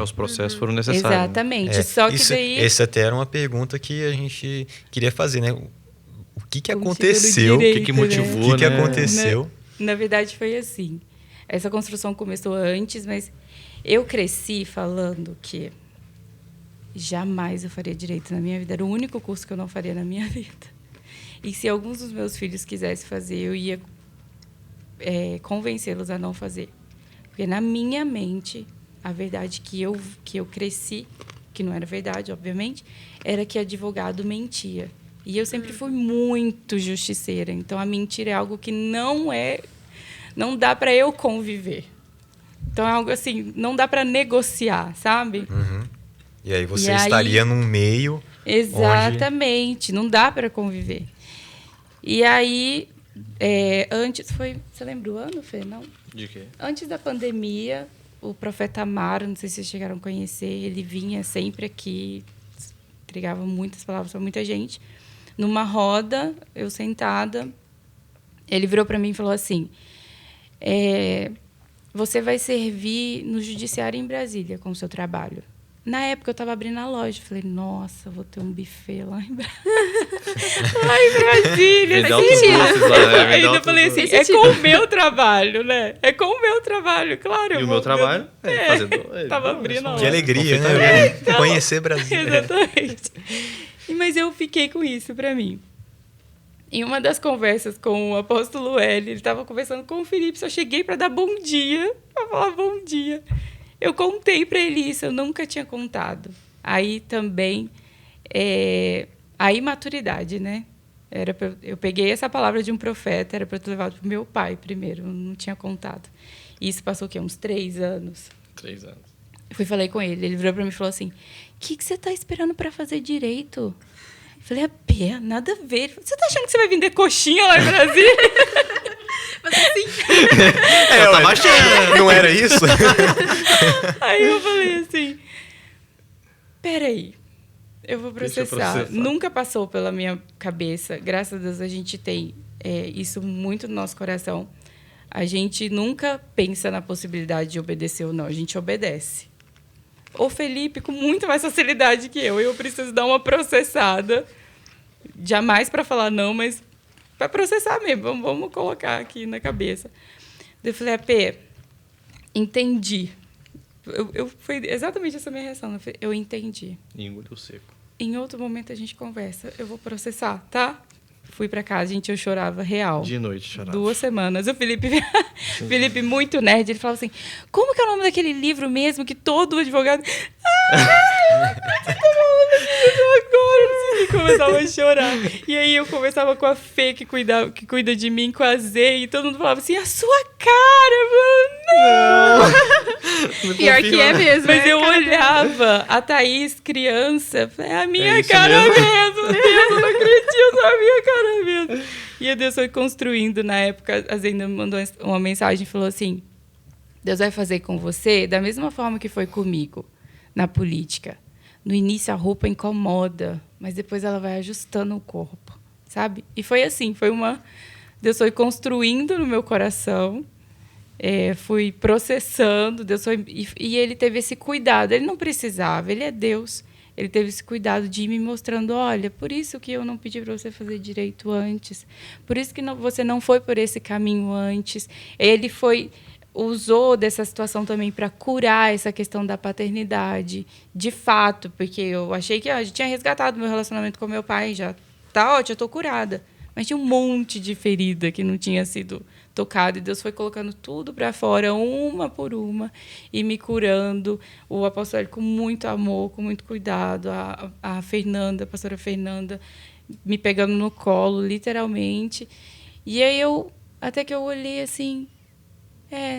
Os processos foram necessários. Exatamente. Só que daí... Essa até era uma pergunta que a gente queria fazer, né? O que aconteceu? Direito, o que motivou? O que aconteceu? Na verdade, foi assim. Essa construção começou antes, mas eu cresci falando que jamais eu faria direito na minha vida. Era o único curso que eu não faria na minha vida. E se alguns dos meus filhos quisessem fazer, eu ia convencê-los a não fazer. Porque na minha mente, a verdade que eu cresci, que não era verdade, obviamente, era que advogado mentia. E eu sempre fui muito justiceira. Então, a mentira é algo que não dá para eu conviver. Então, é algo assim, não dá para negociar, sabe? Uhum. E aí você estaria num meio... Exatamente, não dá para conviver. E aí, antes foi... Você lembra o ano, Fê? Não? De quê? Antes da pandemia, o profeta Amaro, não sei se vocês chegaram a conhecer, ele vinha sempre aqui, entregava muitas palavras para muita gente. Numa roda, eu sentada, ele virou para mim e falou assim, você vai servir no judiciário em Brasília com o seu trabalho. Na época, eu estava abrindo a loja. Falei, nossa, vou ter um buffet lá em Brasília. Ainda falei assim, é com o meu trabalho, né? É com o meu trabalho, claro. E o meu trabalho é fazendo... Estava abrindo a loja. Que alegria, né? Então, conhecer Brasília. Exatamente. Mas eu fiquei com isso para mim. Em uma das conversas com o apóstolo L, ele estava conversando com o Felipe, só cheguei para dar bom dia, para falar bom dia. Eu contei para ele isso, eu nunca tinha contado. Aí também, a imaturidade, né? Eu peguei essa palavra de um profeta, era para eu ter levado para o meu pai primeiro, eu não tinha contado. E isso passou o quê? Uns 3 anos. 3 anos. Eu falei com ele, ele virou para mim e falou assim, o que você está esperando para fazer direito? Eu falei, nada a ver. Você está achando que você vai vender coxinha lá em Brasília? Mas assim... eu tava achando, não era isso? Aí eu falei assim, peraí, eu vou processar. Nunca passou pela minha cabeça. Graças a Deus a gente tem isso muito no nosso coração. A gente nunca pensa na possibilidade de obedecer ou não. A gente obedece. O Felipe, com muito mais facilidade que eu preciso dar uma processada. Jamais para falar não, mas para processar mesmo. Vamos colocar aqui na cabeça. Eu falei, entendi. Foi exatamente essa minha reação. Eu entendi. Engoliu seco. Em outro momento a gente conversa. Eu vou processar, tá? Fui para casa, gente, eu chorava real. De noite chorava. 2 semanas. O Felipe muito nerd, ele falava assim, como que é o nome daquele livro mesmo que todo advogado... você tá falando desse livro agora, não sei o Começava a chorar. E aí eu conversava com a Fê, que cuida de mim, com a Zê, e todo mundo falava assim, a sua cara, mano, não! Pior que é mesmo. Mas é eu cara olhava a Thaís, criança, falei, a minha isso cara mesmo. mesmo, Deus, eu não acredito, a minha cara mesmo. E Deus foi construindo, na época, a Zê ainda me mandou uma mensagem e falou assim, Deus vai fazer com você da mesma forma que foi comigo na política. No início a roupa incomoda, mas depois ela vai ajustando o corpo, sabe? E foi assim, Deus foi construindo no meu coração, fui processando, e ele teve esse cuidado. Ele não precisava, ele é Deus. Ele teve esse cuidado de ir me mostrando, olha, por isso que eu não pedi para você fazer direito antes, por isso que você não foi por esse caminho antes. Ele usou dessa situação também para curar essa questão da paternidade, de fato, porque eu achei que eu já tinha resgatado meu relacionamento com meu pai, já tá ótimo, eu tô curada. Mas tinha um monte de ferida que não tinha sido tocada, e Deus foi colocando tudo para fora, uma por uma, e me curando. O apóstolo com muito amor, com muito cuidado, a Fernanda, a pastora Fernanda, me pegando no colo, literalmente. E aí até que eu olhei assim,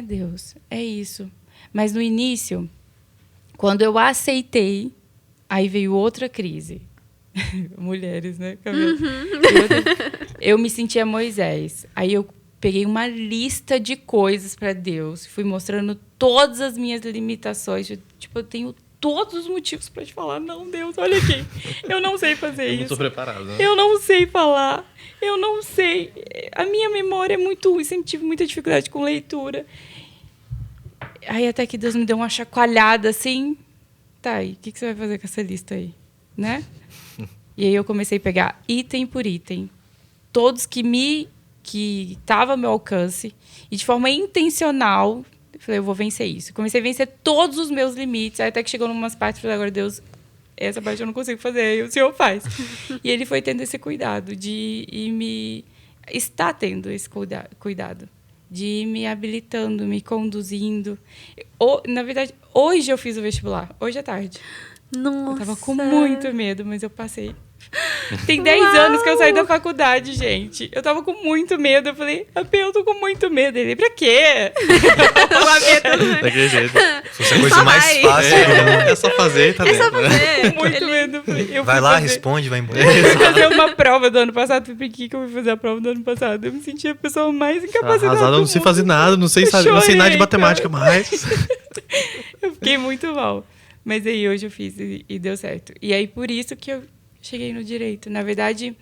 Deus, é isso. Mas no início, quando eu aceitei, aí veio outra crise. Mulheres, né, Camila? Eu me sentia Moisés. Aí eu peguei uma lista de coisas para Deus, fui mostrando todas as minhas limitações. Tipo, eu tenho todos os motivos para te falar, não, Deus, olha aqui. Eu não sei fazer isso. Eu não estou preparado, né? Eu não sei falar. Eu não sei. A minha memória é muito ruim, sempre tive muita dificuldade com leitura. Aí até que Deus me deu uma chacoalhada assim. Tá, e o que você vai fazer com essa lista aí? Né? E aí eu comecei a pegar item por item. Todos que estavam ao meu alcance. E de forma intencional, eu falei, eu vou vencer isso. Comecei a vencer todos os meus limites. Aí até que chegou em umas partes, eu falei, agora Deus, essa parte eu não consigo fazer, aí o Senhor faz. E ele foi tendo esse cuidado está tendo esse cuidado de ir me habilitando, me conduzindo. Na verdade, hoje eu fiz o vestibular, hoje à tarde. Nossa. Eu tava com muito medo, mas eu passei. Tem 10 anos que eu saí da faculdade, gente. Eu tava com muito medo. Eu falei, eu tô com muito medo. Ele, pra quê? Daquele jeito. Se fosse a coisa mais fácil, né? É só fazer e tá dentro. É só fazer. Com muito medo. Vai lá, responde, vai embora. Eu fui fazer uma prova do ano passado. Por que eu fui fazer a prova do ano passado? Eu me sentia a pessoa mais incapacitada. Arrasada, eu não sei fazer nada, não sei nada de matemática mais. Eu fiquei muito mal. Mas aí hoje eu fiz e deu certo. E aí por isso que eu cheguei no direito. Na verdade,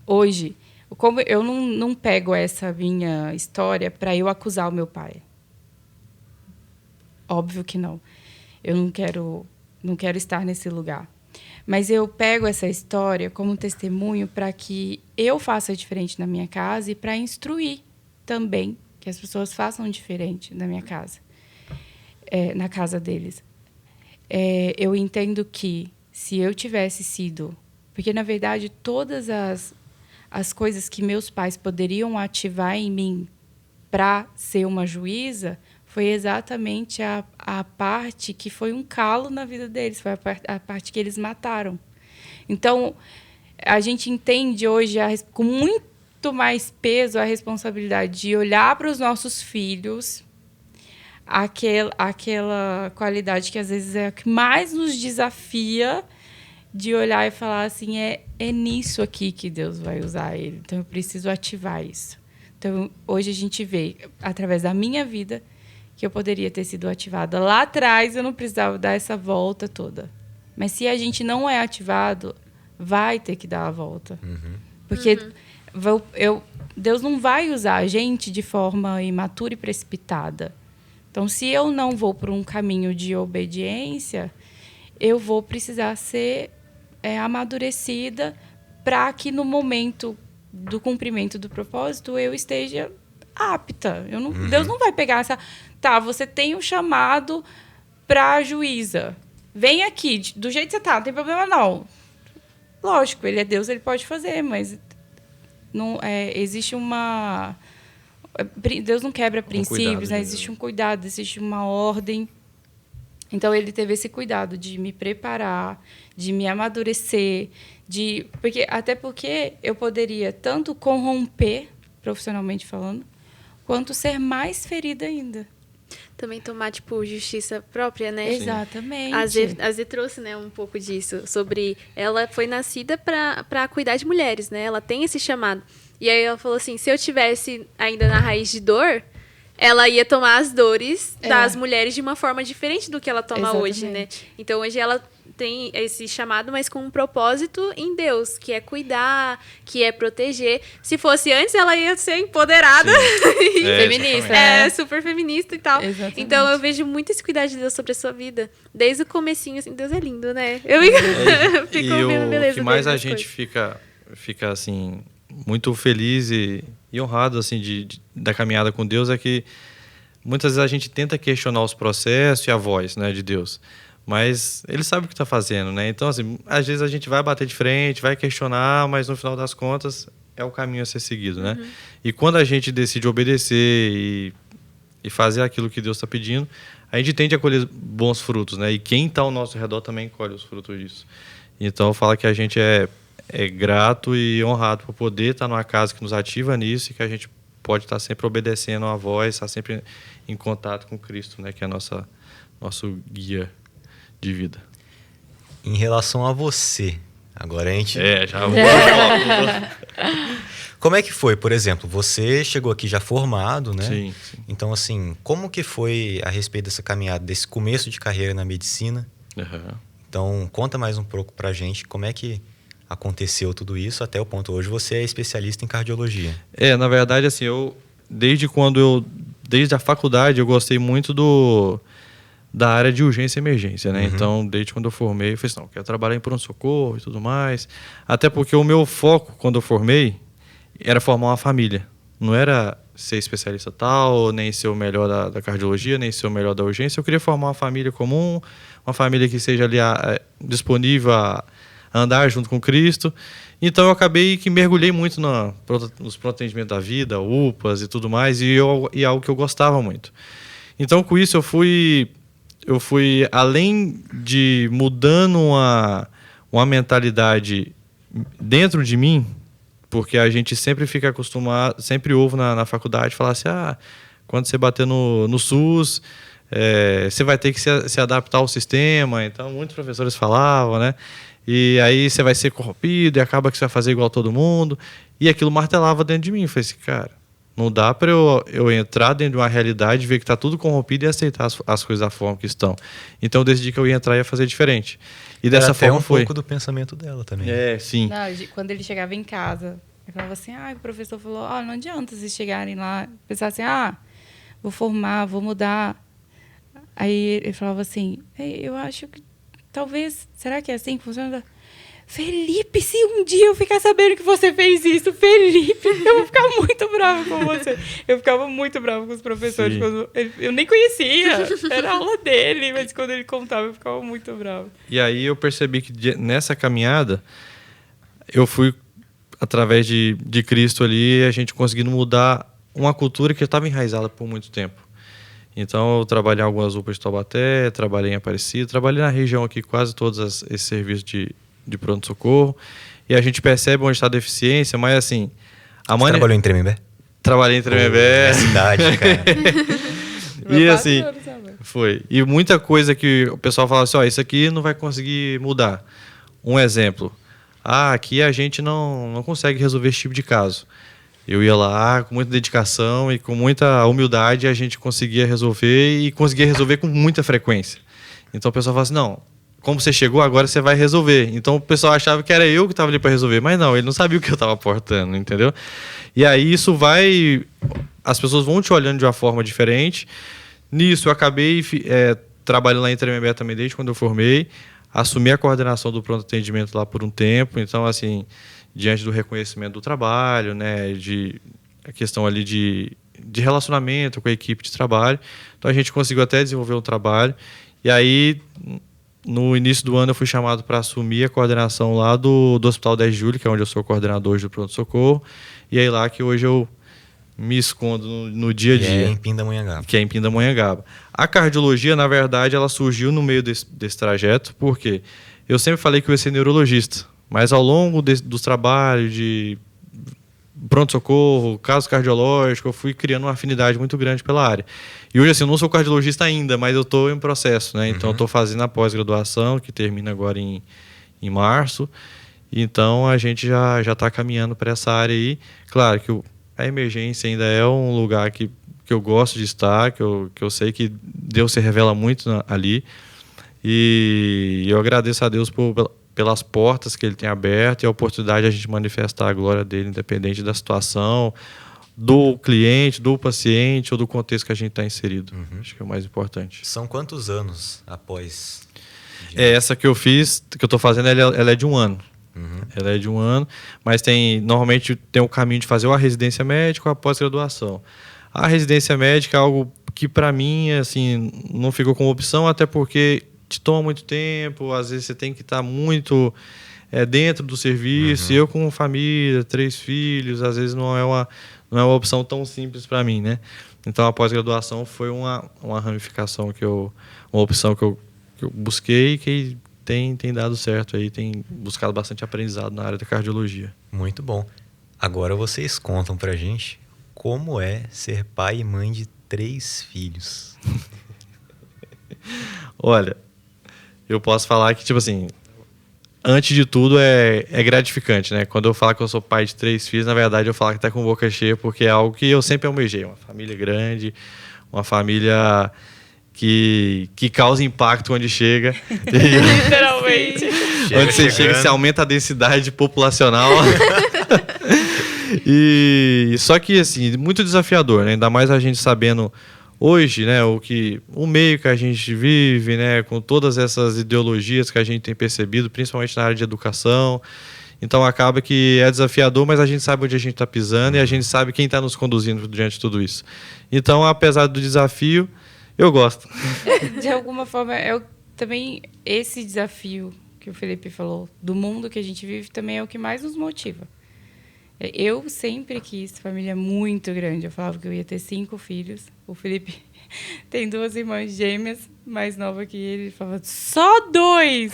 hoje, como eu não pego essa minha história para eu acusar o meu pai. Óbvio que não. Eu não quero estar nesse lugar. Mas eu pego essa história como testemunho para que eu faça diferente na minha casa e para instruir também que as pessoas façam diferente na minha casa, na casa deles. Eu entendo que se eu tivesse sido... Porque, na verdade, todas as coisas que meus pais poderiam ativar em mim para ser uma juíza foi exatamente a parte que foi um calo na vida deles, foi a parte que eles mataram. Então, a gente entende hoje com muito mais peso a responsabilidade de olhar para os nossos filhos, aquela qualidade que às vezes é a que mais nos desafia, de olhar e falar assim, é nisso aqui que Deus vai usar ele. Então, eu preciso ativar isso. Então, hoje a gente vê, através da minha vida, que eu poderia ter sido ativada. Lá atrás, eu não precisava dar essa volta toda. Mas se a gente não é ativado, vai ter que dar a volta. Uhum. Porque Deus não vai usar a gente de forma imatura e precipitada. Então, se eu não vou por um caminho de obediência, eu vou precisar ser amadurecida para que no momento do cumprimento do propósito eu esteja apta. Deus não vai pegar essa... Tá, você tem um chamado para juíza. Vem aqui, do jeito que você tá, não tem problema não. Lógico, ele é Deus, ele pode fazer, mas não, existe uma... Deus não quebra princípios, né? Existe um cuidado, existe uma ordem. Então, ele teve esse cuidado de me preparar, de me amadurecer, até porque eu poderia tanto corromper, profissionalmente falando, quanto ser mais ferida ainda. Também tomar, tipo, justiça própria, né? Exatamente. A Zê trouxe, né, um pouco disso, sobre... Ela foi nascida para cuidar de mulheres, né? Ela tem esse chamado. E aí ela falou assim, se eu tivesse ainda na raiz de dor, ela ia tomar as dores das mulheres de uma forma diferente do que ela toma hoje, né? Então, hoje ela tem esse chamado, mas com um propósito em Deus, que é cuidar, que é proteger. Se fosse antes, ela ia ser empoderada. Feminista, né? Super feminista e tal. Exatamente. Então, eu vejo muito esse cuidado de Deus sobre a sua vida. Desde o comecinho, assim, Deus é lindo, né? Eu fico vendo beleza. O que mais dele a gente fica assim, muito feliz e honrado, assim, da caminhada com Deus é que muitas vezes a gente tenta questionar os processos e a voz, né, de Deus. Mas ele sabe o que está fazendo, né? Então, assim, às vezes a gente vai bater de frente, vai questionar, mas no final das contas é o caminho a ser seguido, né? E quando a gente decide obedecer e fazer aquilo que Deus está pedindo, a gente tende a colher bons frutos, né? E quem está ao nosso redor também colhe os frutos disso. Então, fala que a gente é grato e honrado por poder estar numa casa que nos ativa nisso e que a gente pode estar sempre obedecendo a voz, estar sempre em contato com Cristo, né? Que é nosso guia de vida. Em relação a você, agora a gente... já vou. Como é que foi, por exemplo, você chegou aqui já formado, né? Sim. Então, assim, como que foi a respeito dessa caminhada, desse começo de carreira na medicina? Então, conta mais um pouco pra gente como é que aconteceu tudo isso até o ponto hoje você é especialista em cardiologia. Na verdade, assim, desde a faculdade eu gostei muito da área de urgência e emergência, né? Então, desde quando eu formei, eu falei assim, não, quero trabalhar em pronto-socorro e tudo mais. Até porque o meu foco, quando eu formei, era formar uma família. Não era ser especialista tal, nem ser o melhor da cardiologia, nem ser o melhor da urgência. Eu queria formar uma família comum, uma família que seja ali disponível a andar junto com Cristo. Então, eu acabei que mergulhei muito nos pronto-atendimento da vida, UPAs e tudo mais, e algo que eu gostava muito. Então, com isso, eu fui além de mudando uma mentalidade dentro de mim, porque a gente sempre fica acostumado, sempre ouve na faculdade falar assim, quando você bater no SUS, você vai ter que se adaptar ao sistema. Então, muitos professores falavam, né? E aí você vai ser corrompido e acaba que você vai fazer igual todo mundo. E aquilo martelava dentro de mim. Eu falei assim, cara, não dá para eu entrar dentro de uma realidade, ver que está tudo corrompido e aceitar as coisas da forma que estão. Então eu decidi que eu ia entrar e ia fazer diferente. E dessa forma foi. Um pouco do pensamento dela também. Sim. Não, quando ele chegava em casa, eu falava assim, o professor falou, não adianta vocês chegarem lá, pensar assim, vou formar, vou mudar. Aí ele falava assim, eu acho que talvez, será que é assim que funciona? Felipe, se um dia eu ficar sabendo que você fez isso, Felipe, eu vou ficar muito brava com você. Eu ficava muito brava com os professores. Quando eu nem conhecia, era a aula dele, mas quando ele contava, eu ficava muito brava. E aí eu percebi que nessa caminhada, eu fui, através de Cristo ali, a gente conseguindo mudar uma cultura que estava enraizada por muito tempo. Então, eu trabalhei em algumas UPAs de Taubaté, trabalhei em Aparecida, trabalhei na região aqui, quase todos esses serviços de pronto-socorro. E a gente percebe onde está a deficiência, mas assim... Você trabalhou em Tremembé? Trabalhei em Tremembé. É cidade, cara. E assim, foi. E muita coisa que o pessoal fala assim, isso aqui não vai conseguir mudar. Um exemplo. Aqui a gente não consegue resolver esse tipo de caso. Eu ia lá com muita dedicação e com muita humildade, a gente conseguia resolver e conseguia resolver com muita frequência. Então o pessoal fala assim, não, como você chegou, agora você vai resolver. Então o pessoal achava que era eu que estava ali para resolver, mas não, ele não sabia o que eu estava aportando, entendeu? E aí isso as pessoas vão te olhando de uma forma diferente. Nisso eu acabei trabalhando lá em Tremembé também desde quando eu formei, assumi a coordenação do pronto atendimento lá por um tempo, então assim... diante do reconhecimento do trabalho, né, a questão ali de relacionamento com a equipe de trabalho. Então, a gente conseguiu até desenvolver um trabalho. E aí, no início do ano, eu fui chamado para assumir a coordenação lá do Hospital 10 de Julho, que é onde eu sou coordenador do pronto-socorro. E aí lá que hoje eu me escondo no dia a dia. É em Pindamonhangaba. Que é em Pindamonhangaba. A cardiologia, na verdade, ela surgiu no meio desse trajeto, porque eu sempre falei que eu ia ser neurologista, mas ao longo dos trabalhos de pronto-socorro, caso cardiológico, eu fui criando uma afinidade muito grande pela área. E hoje, assim, eu não sou cardiologista ainda, mas eu estou em processo, né? Então, eu estou fazendo a pós-graduação, que termina agora em março. Então, a gente já está caminhando para essa área aí. Claro que a emergência ainda é um lugar que eu gosto de estar, que eu sei que Deus se revela muito ali. E eu agradeço a Deus pelas portas que Ele tem aberto e a oportunidade de a gente manifestar a glória dEle, independente da situação, do cliente, do paciente ou do contexto que a gente está inserido. Acho que é o mais importante. São quantos anos após? Essa que eu fiz, que eu estou fazendo, ela é de 1 ano. Ela é de 1 ano, mas normalmente tem o caminho de fazer a residência médica ou a pós-graduação. A residência médica é algo que, para mim, assim, não ficou como opção, até porque te toma muito tempo, às vezes você tem que estar muito dentro do serviço. Eu, com família, 3 filhos, às vezes não é uma opção tão simples para mim, né? Então, a pós-graduação foi uma ramificação, uma opção que eu busquei e que tem dado certo aí, tem buscado bastante aprendizado na área da cardiologia. Muito bom. Agora vocês contam pra gente como é ser pai e mãe de 3 filhos. Olha, eu posso falar que, tipo assim, antes de tudo é gratificante, né? Quando eu falo que eu sou pai de 3 filhos, na verdade eu falo que até com boca cheia, porque é algo que eu sempre almejei. Uma família grande, uma família que causa impacto onde chega. Literalmente. Onde você chega, você aumenta a densidade populacional. E só que, assim, muito desafiador, né? Ainda mais a gente sabendo hoje, né, o meio que a gente vive, né, com todas essas ideologias que a gente tem percebido, principalmente na área de educação. Então acaba que é desafiador, mas a gente sabe onde a gente está pisando e a gente sabe quem está nos conduzindo diante de tudo isso. Então, apesar do desafio, eu gosto. De alguma forma, também esse desafio que o Felipe falou, do mundo que a gente vive, também é o que mais nos motiva. Eu sempre quis família muito grande. Eu falava que eu ia ter 5 filhos. O Felipe tem 2 irmãs gêmeas, mais nova que ele. Ele falava, só 2?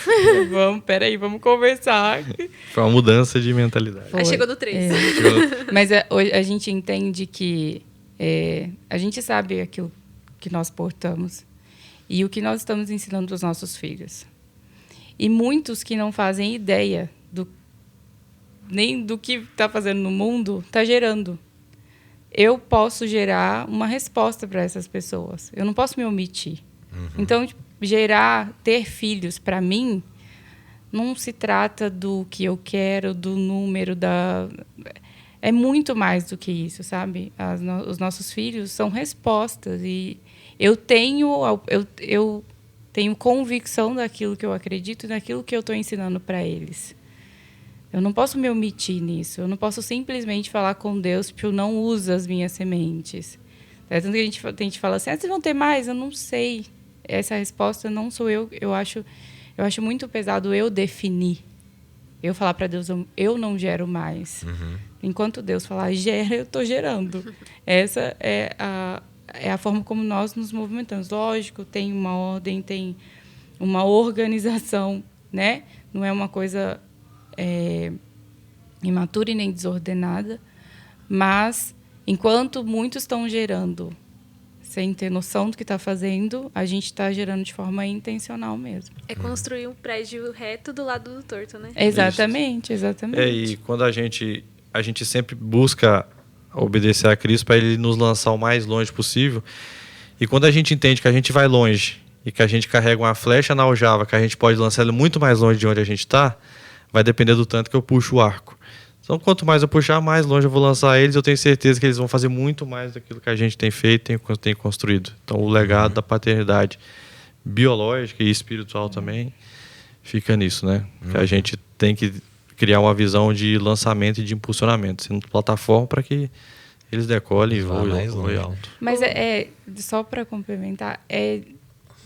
Peraí, vamos conversar. Foi uma mudança de mentalidade. Aí chegou no 3. Mas hoje a gente entende que a gente sabe aquilo que nós portamos e o que nós estamos ensinando para os nossos filhos. E muitos que não fazem ideia nem do que está fazendo no mundo, está gerando. Eu posso gerar uma resposta para essas pessoas. Eu não posso me omitir. Então, ter filhos, para mim, não se trata do que eu quero, do número, é muito mais do que isso, sabe? Os nossos filhos são respostas. E eu tenho convicção daquilo que eu acredito e daquilo que eu estou ensinando para eles. Eu não posso me omitir nisso. Eu não posso simplesmente falar com Deus, porque eu não uso as minhas sementes. Tanto que a gente fala assim, vocês vão ter mais? Eu não sei. Essa resposta não sou eu. Eu acho muito pesado eu definir. Eu falar para Deus, eu não gero mais. Enquanto Deus falar, gera, eu estou gerando. Essa é a forma como nós nos movimentamos. Lógico, tem uma ordem, tem uma organização, né? Não é uma coisa imatura e nem desordenada, mas enquanto muitos estão gerando sem ter noção do que está fazendo, a gente está gerando de forma intencional mesmo. É construir um prédio reto do lado do torto, né? Exatamente, exatamente. E quando a gente sempre busca obedecer a Cristo para Ele nos lançar o mais longe possível, e quando a gente entende que a gente vai longe e que a gente carrega uma flecha na aljava, que a gente pode lançar ela muito mais longe de onde a gente está, vai depender do tanto que eu puxo o arco. Então, quanto mais eu puxar, mais longe eu vou lançar eles. Eu tenho certeza que eles vão fazer muito mais daquilo que a gente tem feito, tem construído. Então, o legado da paternidade biológica e espiritual também fica nisso, né? Que a gente tem que criar uma visão de lançamento e de impulsionamento, sendo plataforma para que eles decolem e voem alto. Mas só para complementar,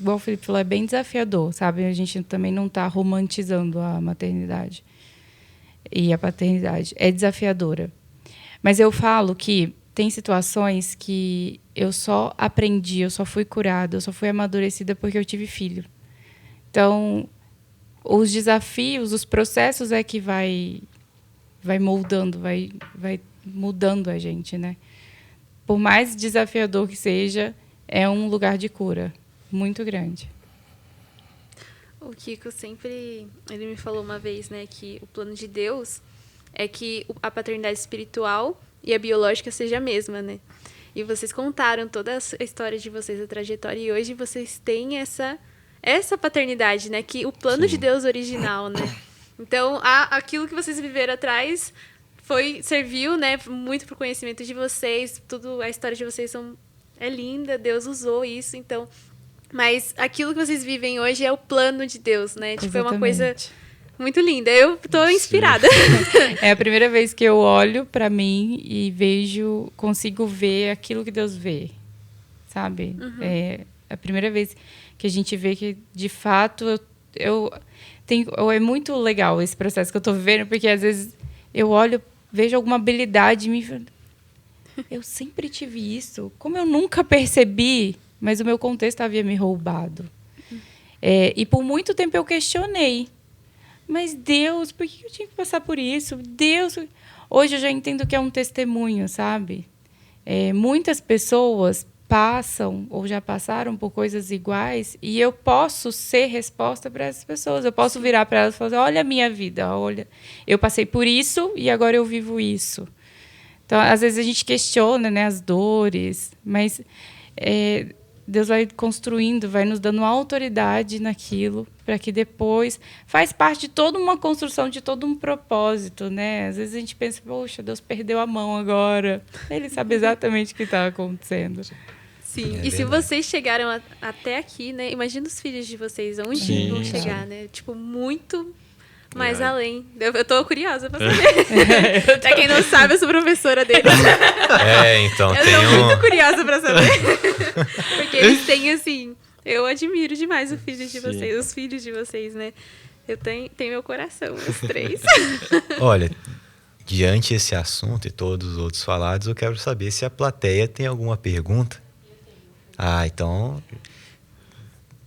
igual o Felipe falou, é bem desafiador, sabe? A gente também não está romantizando a maternidade e a paternidade. É desafiadora. Mas eu falo que tem situações que eu só aprendi, eu só fui curada, eu só fui amadurecida porque eu tive filho. Então, os desafios, os processos é que vai moldando, vai mudando a gente, né? Por mais desafiador que seja, é um lugar de cura muito grande. O Kiko sempre, ele me falou uma vez, né, que o plano de Deus é que a paternidade espiritual e a biológica seja a mesma, né? E vocês contaram toda a história de vocês, a trajetória, e hoje vocês têm essa paternidade, né? Que o plano de Deus original, né? Então, aquilo que vocês viveram atrás serviu, né, muito pro conhecimento de vocês, tudo, a história de vocês é linda, Deus usou isso, então... Mas aquilo que vocês vivem hoje é o plano de Deus, né? Tipo, é uma coisa muito linda. Eu tô inspirada. É a primeira vez que eu olho para mim e consigo ver aquilo que Deus vê, sabe? Uhum. É a primeira vez que a gente vê que, de fato, é muito legal esse processo que eu tô vivendo, porque às vezes eu olho, vejo alguma habilidade e eu sempre tive isso. Como eu nunca percebi, mas o meu contexto havia me roubado. E por muito tempo eu questionei. Mas Deus, por que eu tinha que passar por isso? Deus... Hoje eu já entendo que é um testemunho, sabe? Muitas pessoas passam ou já passaram por coisas iguais e eu posso ser resposta para essas pessoas. Eu posso virar para elas e falar, olha a minha vida, olha, eu passei por isso e agora eu vivo isso. Então, às vezes a gente questiona, né, as dores, mas... Deus vai construindo, vai nos dando autoridade naquilo, para que depois faz parte de toda uma construção, de todo um propósito, né? Às vezes a gente pensa, poxa, Deus perdeu a mão agora. Ele sabe exatamente o que está acontecendo. Sim, e se vocês chegaram até aqui, né? Imagina os filhos de vocês, onde vão chegar, né? Tipo, muito mais além. Eu tô curiosa pra saber. Pra quem não sabe, eu sou professora deles. Então, eu tô muito curiosa pra saber. Porque eles têm, assim... Eu admiro demais os filhos de vocês, né? Eu tenho meu coração, os três. Olha, diante desse assunto e todos os outros falados, eu quero saber se a plateia tem alguma pergunta. Então...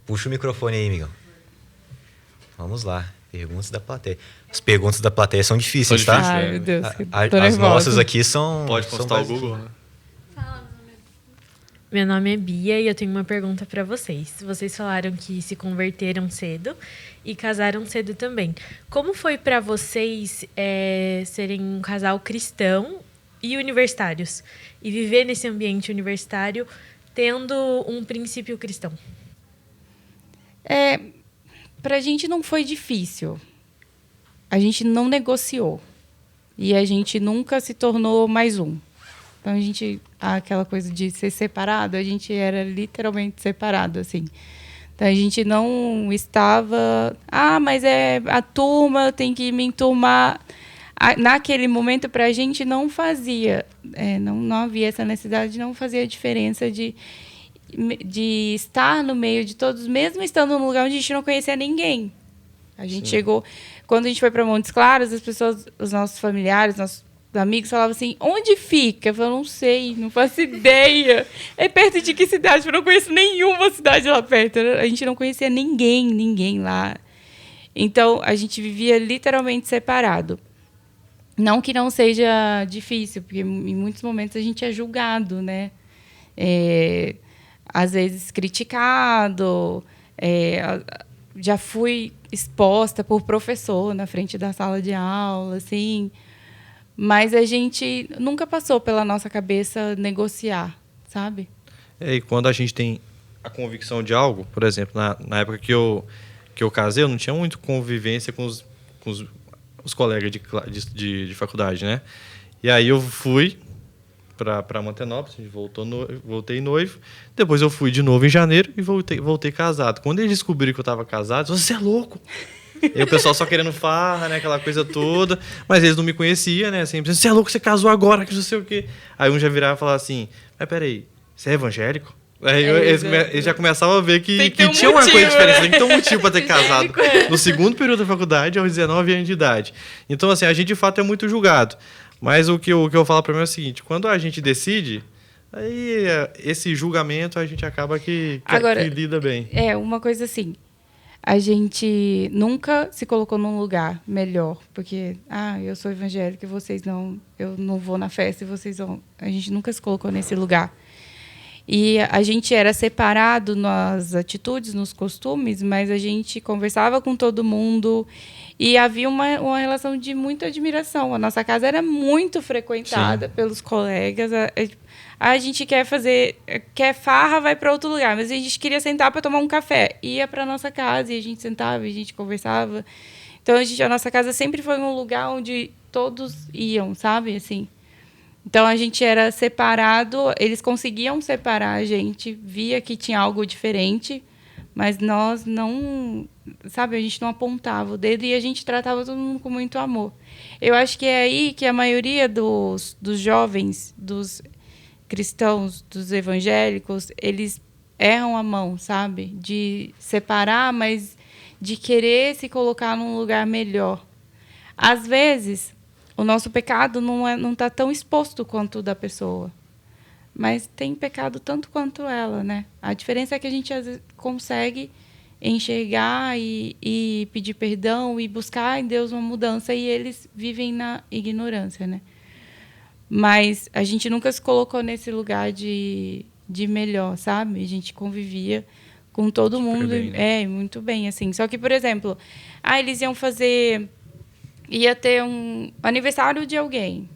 Puxa o microfone aí, Miguel. Vamos lá. Perguntas da plateia. As perguntas da plateia são difíceis, tá? Ai, meu Deus. As nossas aqui são... Pode consultar o Google, né? Meu nome é Bia e eu tenho uma pergunta para vocês. Vocês falaram que se converteram cedo e casaram cedo também. Como foi para vocês serem um casal cristão e universitários? E viver nesse ambiente universitário tendo um princípio cristão? Pra gente não foi difícil. A gente não negociou. E a gente nunca se tornou mais um. Então, aquela coisa de ser separado, a gente era literalmente separado, assim. Então, a gente não estava... mas a turma tem que me enturmar. Naquele momento, pra gente, não fazia. Não havia essa necessidade, não fazia diferença de estar no meio de todos, mesmo estando num lugar onde a gente não conhecia ninguém. A gente chegou... Quando a gente foi para Montes Claros, as pessoas, os nossos familiares, nossos amigos falavam assim, onde fica? Eu falava, não sei, não faço ideia. É perto de que cidade? Eu não conheço nenhuma cidade lá perto. A gente não conhecia ninguém lá. Então, a gente vivia literalmente separado. Não que não seja difícil, porque em muitos momentos a gente é julgado, né? Às vezes criticado, já fui exposta por professor na frente da sala de aula, assim, mas a gente nunca passou pela nossa cabeça negociar, sabe? E quando a gente tem a convicção de algo, por exemplo, na época que eu casei, eu não tinha muito convivência com os colegas de faculdade, né? E aí eu fui para Mantenópolis, voltei noivo. Depois eu fui de novo em janeiro e voltei casado. Quando eles descobriram que eu estava casado, você é louco! E o pessoal só querendo farra, né? Aquela coisa toda. Mas eles não me conheciam, né? Sempre, você é louco, você casou agora, que não sei o quê. Aí um já virava e falava assim, mas peraí, você é evangélico? Aí eles já começavam a ver que tinha uma coisa diferente. Tem que ter um motivo para ter casado. No segundo período da faculdade, aos 19 anos de idade. Então, assim, a gente de fato é muito julgado. Mas o que eu falo para mim é o seguinte, quando a gente decide, aí esse julgamento a gente acaba que lida bem. Uma coisa assim, a gente nunca se colocou num lugar melhor, porque, eu sou evangélica e vocês não, eu não vou na festa e vocês vão. A gente nunca se colocou nesse lugar. E a gente era separado nas atitudes, nos costumes, mas a gente conversava com todo mundo e havia uma relação de muita admiração. A nossa casa era muito frequentada pelos colegas. A gente quer farra, vai para outro lugar, mas a gente queria sentar para tomar um café. Ia para nossa casa e a gente sentava e a gente conversava. Então, a nossa casa sempre foi um lugar onde todos iam, sabe? Assim. Então, a gente era separado, eles conseguiam separar a gente, via que tinha algo diferente, mas nós não, sabe, a gente não apontava o dedo e a gente tratava todo mundo com muito amor. Eu acho que é aí que a maioria dos jovens, dos cristãos, dos evangélicos, eles erram a mão, sabe? De separar, mas de querer se colocar num lugar melhor. Às vezes, o nosso pecado não está tão exposto quanto o da pessoa. Mas tem pecado tanto quanto ela, né? A diferença é que a gente às vezes consegue enxergar e pedir perdão e buscar em Deus uma mudança e eles vivem na ignorância, né? Mas a gente nunca se colocou nesse lugar de melhor, sabe? A gente convivia com todo mundo. Bem, né? Muito bem, assim. Só que, por exemplo, eles iam fazer... Ia ter um aniversário de alguém.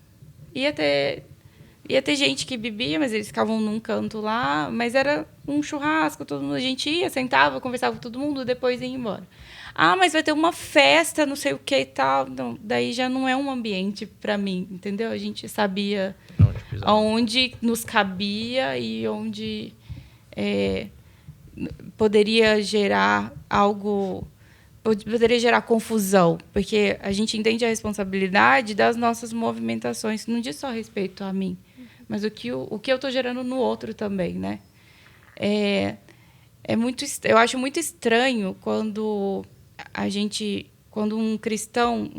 Ia ter gente que bebia, mas eles ficavam num canto lá. Mas era um churrasco, todo mundo, a gente ia, sentava, conversava com todo mundo, depois ia embora. Mas vai ter uma festa, não sei o que e tal. Não, daí já não é um ambiente para mim, entendeu? A gente sabia onde nos cabia e onde poderia gerar algo... poderia gerar confusão, porque a gente entende a responsabilidade das nossas movimentações, não diz só respeito a mim, mas o que eu estou gerando no outro também, né? Eu acho muito estranho quando um cristão,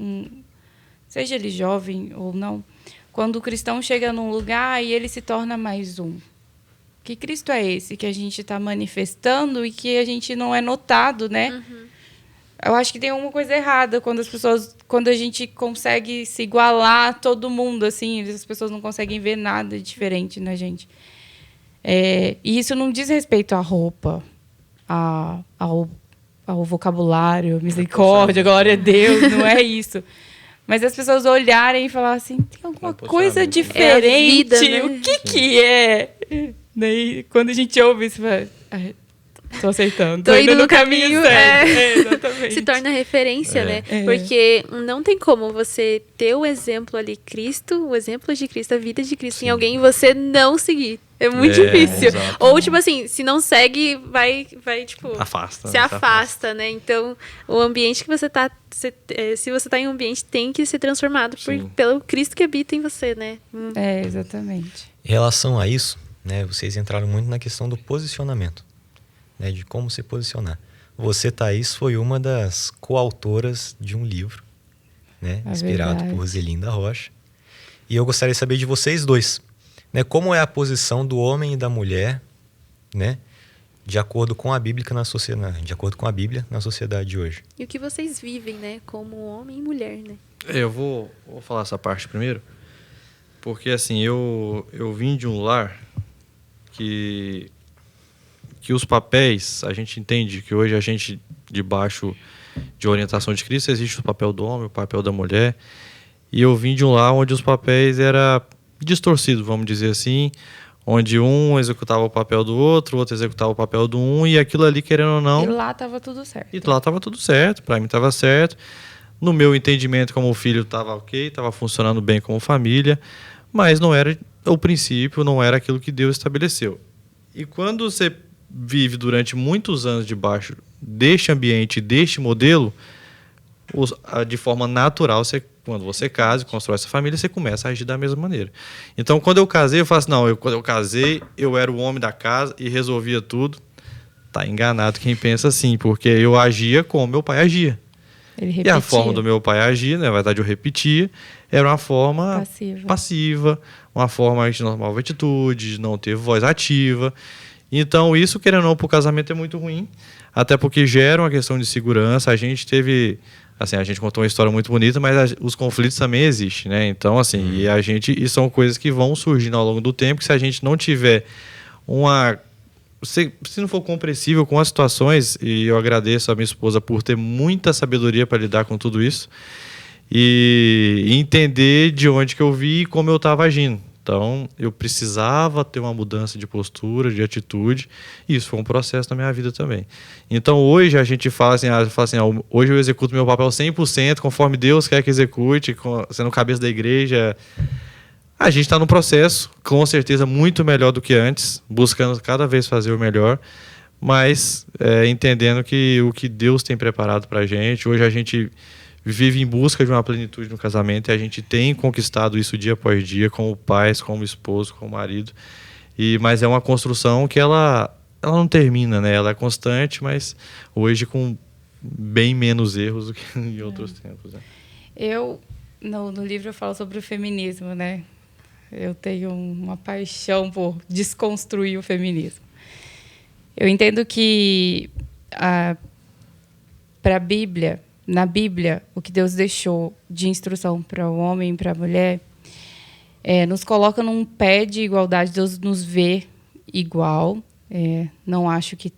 seja ele jovem ou não, quando o cristão chega num lugar e ele se torna mais um. Que Cristo é esse que a gente está manifestando e que a gente não é notado, né? Uhum. Eu acho que tem alguma coisa errada quando a gente consegue se igualar a todo mundo, assim, as pessoas não conseguem ver nada diferente na gente. E isso não diz respeito à roupa, ao vocabulário, misericórdia, glória a Deus, não é isso. Mas as pessoas olharem e falar assim, tem alguma coisa diferente, vida, né? O que é? Daí, quando a gente ouve isso, vai... Tô aceitando. Tô indo no caminho certo. Exatamente. Se torna referência, né? Porque não tem como você ter o exemplo ali, Cristo, o exemplo de Cristo, a vida de Cristo em alguém e você não seguir. É muito difícil. Exatamente. Ou, tipo assim, se não segue, vai tipo... Se afasta, né? Então, o ambiente que você tá... Se você tá em um ambiente, tem que ser transformado pelo Cristo que habita em você, né? Exatamente. Em relação a isso, né? Vocês entraram muito na questão do posicionamento. Né, de como se posicionar. Você, Thaís, foi uma das coautoras de um livro, né, inspirado por Roselinda Rocha. E eu gostaria de saber de vocês dois, né, como é a posição do homem e da mulher, né, de acordo com a Bíblia na sociedade, na sociedade de hoje. E o que vocês vivem, né, como homem e mulher, né? Eu vou falar essa parte primeiro, porque assim, eu vim de um lar que os papéis, a gente entende que hoje a gente, debaixo de orientação de Cristo, existe o papel do homem, o papel da mulher. E eu vim de um lar onde os papéis eram distorcidos, vamos dizer assim, onde um executava o papel do outro, o outro executava o papel do um, e aquilo ali, querendo ou não... E lá estava tudo certo. E lá estava tudo certo, para mim estava certo. No meu entendimento, como filho, estava ok, estava funcionando bem como família, mas não era o princípio, não era aquilo que Deus estabeleceu. E quando você vive durante muitos anos debaixo deste ambiente, deste modelo, de forma natural, quando você casa e constrói essa família, você começa a agir da mesma maneira. Então, quando eu casei, eu falo assim, quando eu casei, eu era o homem da casa e resolvia tudo. Tá enganado quem pensa assim, porque eu agia como meu pai agia. Ele E repetia. a forma do meu pai agir, né, na verdade eu repetia, era uma forma passiva, uma forma de não tomar atitude, de não ter voz ativa. Então isso, querendo ou não, para o casamento é muito ruim, até porque gera uma questão de segurança. A gente teve, assim, a gente contou uma história muito bonita, mas os conflitos também existem, né? Então, assim, e são coisas que vão surgindo ao longo do tempo, que se a gente não tiver se não for compreensível com as situações, e eu agradeço a minha esposa por ter muita sabedoria para lidar com tudo isso, e entender de onde que eu vi e como eu estava agindo. Então, eu precisava ter uma mudança de postura, de atitude, e isso foi um processo na minha vida também. Então, hoje a gente fala assim, hoje eu executo meu papel 100%, conforme Deus quer que execute, sendo cabeça da igreja. A gente está num processo, com certeza, muito melhor do que antes, buscando cada vez fazer o melhor, mas entendendo que o que Deus tem preparado para a gente, hoje a gente vive em busca de uma plenitude no casamento, e a gente tem conquistado isso dia após dia, como pais, como esposo, como marido, mas é uma construção que ela não termina, né? Ela é constante, mas hoje com bem menos erros do que em outros tempos. Né? No livro eu falo sobre o feminismo, né? Eu tenho uma paixão por desconstruir o feminismo. Eu entendo que na Bíblia, o que Deus deixou de instrução para o homem e para a mulher nos coloca num pé de igualdade. Deus nos vê igual. Não acho que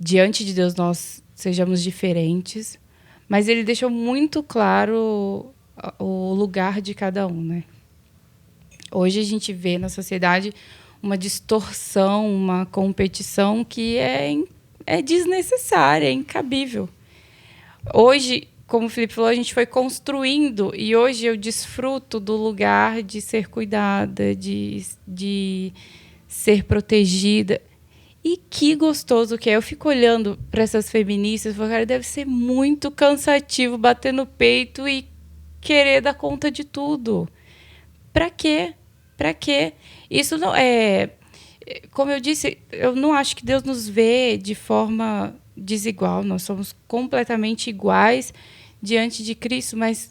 diante de Deus nós sejamos diferentes, mas Ele deixou muito claro o lugar de cada um, né? Hoje a gente vê na sociedade uma distorção, uma competição que é desnecessária, é incabível. Hoje, como o Felipe falou, a gente foi construindo, e hoje eu desfruto do lugar de ser cuidada, de ser protegida. E que gostoso que é. Eu fico olhando para essas feministas e falo, cara, deve ser muito cansativo bater no peito e querer dar conta de tudo. Para quê? Para quê? Isso não é... Como eu disse, eu não acho que Deus nos vê de forma desigual. Nós somos completamente iguais diante de Cristo, mas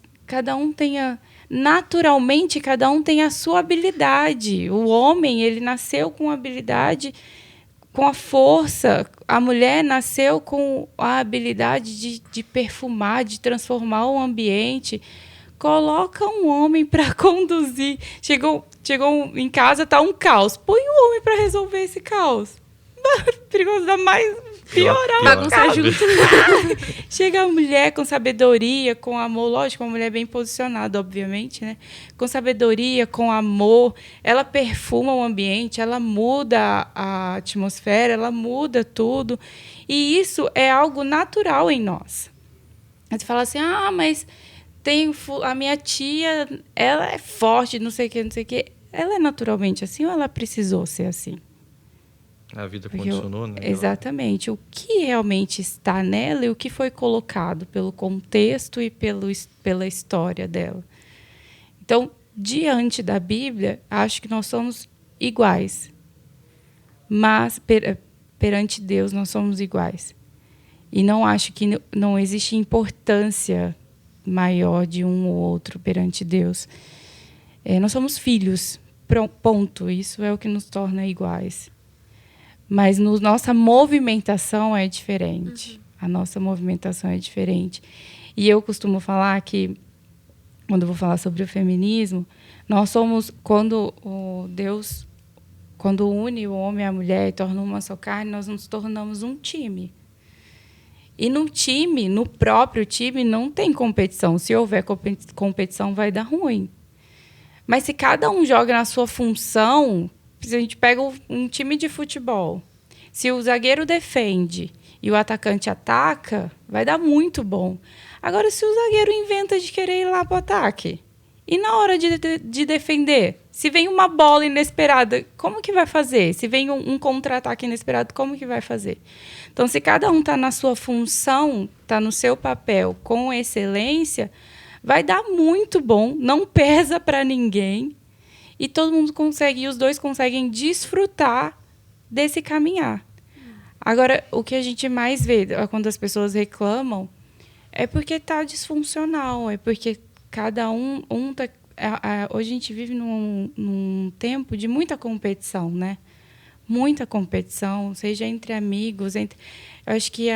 naturalmente, cada um tem a sua habilidade. O homem, ele nasceu com habilidade, com a força. A mulher nasceu com a habilidade de perfumar, de transformar o ambiente. Coloca um homem para conduzir. Chegou em casa, tá um caos. Põe um homem para resolver esse caos. Perigoso, dá mais piorar. Bagunçar junto. Chega a mulher com sabedoria, com amor. Lógico, uma mulher bem posicionada, obviamente, né? Com sabedoria, com amor. Ela perfuma o ambiente, ela muda a atmosfera, ela muda tudo. E isso é algo natural em nós. Você fala assim, mas... a minha tia, ela é forte, não sei o quê. Ela é naturalmente assim ou ela precisou ser assim? A vida condicionou, né? Exatamente. O que realmente está nela e o que foi colocado pelo contexto e pela história dela. Então, diante da Bíblia, acho que nós somos iguais. Mas, perante Deus, nós somos iguais. E não acho que não existe importância maior de um ou outro perante Deus. Nós somos filhos, ponto. Isso é o que nos torna iguais. Mas nossa movimentação é diferente. A nossa movimentação é diferente. E eu costumo falar que, quando eu vou falar sobre o feminismo, nós somos, quando Deus une o homem e a mulher e torna uma só carne, nós nos tornamos um time. E no próprio time, não tem competição. Se houver competição, vai dar ruim. Mas se cada um joga na sua função, se a gente pega um time de futebol, se o zagueiro defende e o atacante ataca, vai dar muito bom. Agora, se o zagueiro inventa de querer ir lá para o ataque, e na hora de defender, se vem uma bola inesperada, como que vai fazer? Se vem um contra-ataque inesperado, como que vai fazer? Então, se cada um está na sua função, está no seu papel com excelência, vai dar muito bom, não pesa para ninguém, e todo mundo consegue, e os dois conseguem desfrutar desse caminhar. Agora, o que a gente mais vê quando as pessoas reclamam É porque tá disfuncional, é porque cada um tá... Hoje a gente vive num tempo de muita competição, né? Muita competição, seja entre amigos, eu acho que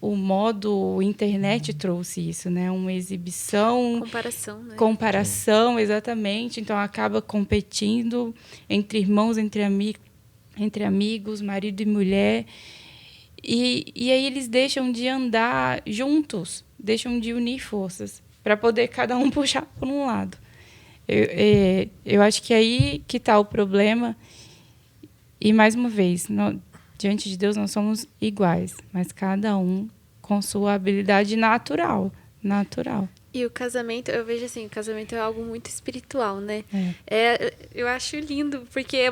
o modo internet trouxe isso, né? Uma exibição... Comparação, né? Comparação, exatamente. Então, acaba competindo entre irmãos, entre amigos, marido e mulher. E aí eles deixam de andar juntos, deixam de unir forças para poder cada um puxar por um lado. Eu acho que é aí que está o problema. E, mais uma vez, diante de Deus nós somos iguais, mas cada um com sua habilidade natural. E o casamento, eu vejo assim, o casamento é algo muito espiritual, né? Eu acho lindo, porque é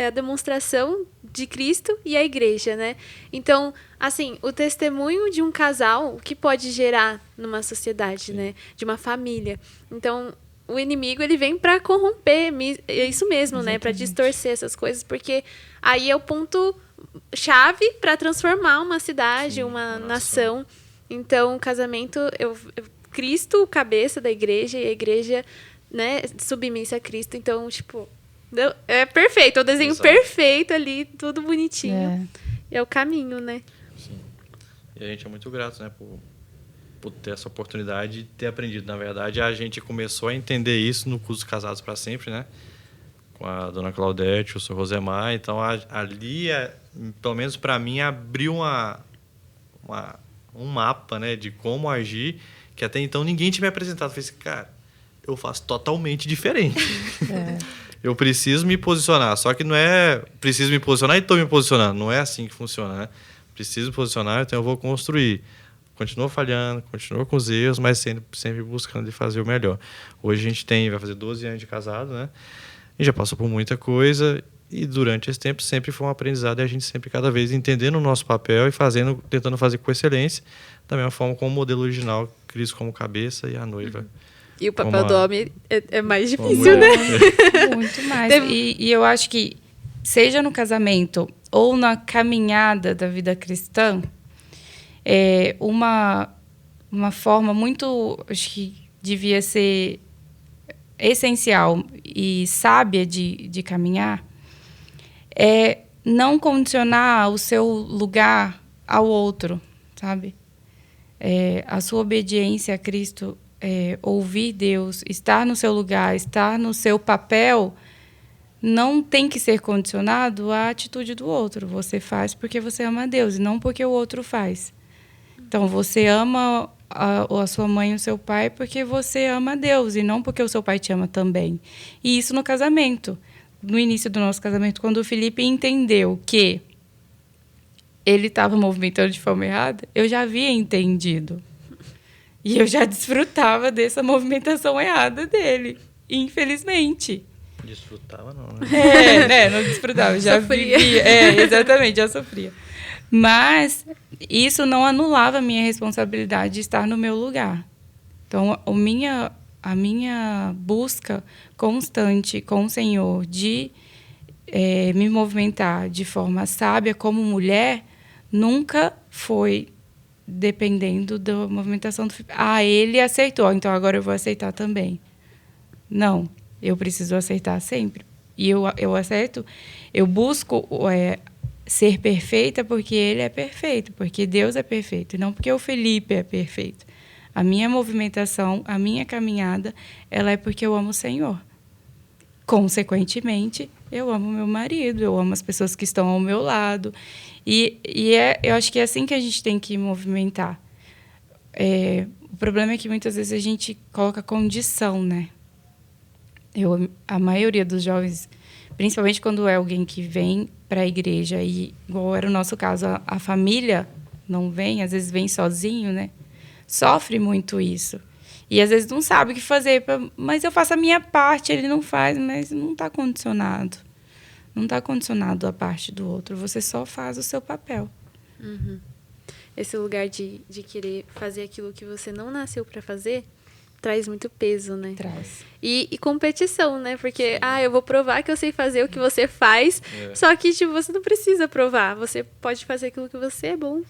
a demonstração de Cristo e a igreja, né? Então, assim, o testemunho de um casal, o que pode gerar numa sociedade, né? De uma família. Então, o inimigo, ele vem para corromper, é isso mesmo, exatamente, né? Para distorcer essas coisas, porque aí é o ponto-chave para transformar uma cidade, uma nação. Então, o casamento, Cristo, cabeça da igreja, e a igreja, né, submissa a Cristo. Então, tipo, é perfeito, é o desenho perfeito ali, tudo bonitinho. É o caminho, né? Sim. E a gente é muito grato, né, por ter essa oportunidade de ter aprendido. Na verdade, a gente começou a entender isso no curso Casados para Sempre, né? Com a dona Claudete, o senhor Rosemar. Então, ali, pelo menos para mim, abriu um mapa, né, de como agir, que até então ninguém tinha me apresentado. Eu falei assim, cara, eu faço totalmente diferente. Eu preciso me posicionar. Só que não é preciso me posicionar e estou me posicionando. Não é assim que funciona, né? Preciso me posicionar, então eu vou construir. Continua falhando, continua com os erros, mas sempre buscando de fazer o melhor. Hoje a gente vai fazer 12 anos de casado, né? E já passou por muita coisa, e durante esse tempo sempre foi um aprendizado, e a gente sempre cada vez entendendo o nosso papel e tentando fazer com excelência, da mesma forma como o modelo original, Cristo como cabeça e a noiva. E o papel do homem é mais difícil, né? Muito mais. E eu acho que, seja no casamento ou na caminhada da vida cristã, uma forma muito, acho que devia ser essencial e sábia de caminhar, é não condicionar o seu lugar ao outro, sabe? A sua obediência a Cristo, ouvir Deus, estar no seu lugar, estar no seu papel, não tem que ser condicionado à atitude do outro. Você faz porque você ama a Deus e não porque o outro faz. Então, você ama a sua mãe e o seu pai porque você ama a Deus e não porque o seu pai te ama também. E isso no casamento. No início do nosso casamento, quando o Felipe entendeu que ele estava movimentando de forma errada, eu já havia entendido. E eu já desfrutava dessa movimentação errada dele, infelizmente. Desfrutava não, né? Não desfrutava, já sofria. Vivia. Exatamente, já sofria. Mas isso não anulava a minha responsabilidade de estar no meu lugar. Então, a minha busca constante com o Senhor de me movimentar de forma sábia como mulher nunca foi dependendo da movimentação do Felipe. Ele aceitou, então agora eu vou aceitar também. Não, eu preciso aceitar sempre. E eu aceito, eu busco ser perfeita porque ele é perfeito, porque Deus é perfeito, e não porque o Felipe é perfeito. A minha movimentação, a minha caminhada, ela é porque eu amo o Senhor. Consequentemente, eu amo meu marido, eu amo as pessoas que estão ao meu lado. Eu acho que é assim que a gente tem que movimentar. O problema é que muitas vezes a gente coloca condição, né? A maioria dos jovens, principalmente quando é alguém que vem para a igreja, e igual era o nosso caso, a família não vem, às vezes vem sozinho, né? Sofre muito isso. E às vezes não sabe o que fazer, mas eu faço a minha parte, ele não faz, mas não está condicionado. Não está condicionado a parte do outro, você só faz o seu papel. Uhum. Esse lugar de querer fazer aquilo que você não nasceu para fazer traz muito peso, né? Traz. E competição, né? Porque, eu vou provar que eu sei fazer o que você faz, só que, tipo, você não precisa provar, você pode fazer aquilo que você é bom.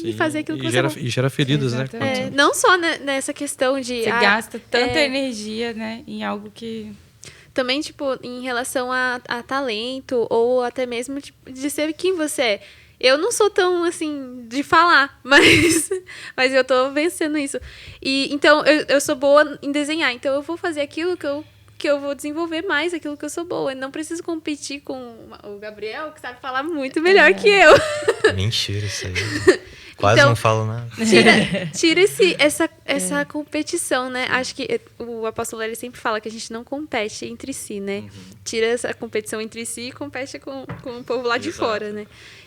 e fazer aquilo que você gera, é bom. e gera feridas, Exatamente. né? Não só nessa questão de... Você gasta tanta energia, né, em algo que... Também, tipo, em relação a talento, ou até mesmo tipo, de ser quem você é. Eu não sou tão, assim, de falar, mas eu tô vencendo isso. E, então, eu sou boa em desenhar, então eu vou fazer aquilo que eu vou desenvolver mais, aquilo que eu sou boa. Eu não preciso competir com o Gabriel, que sabe falar muito melhor que eu. Mentira, isso aí. Quase Então, não falo nada. Tira essa competição, né? Acho que o apóstolo ele sempre fala que a gente não compete entre si, né? Tira essa competição entre si e compete com o povo lá de Exato. fora, né?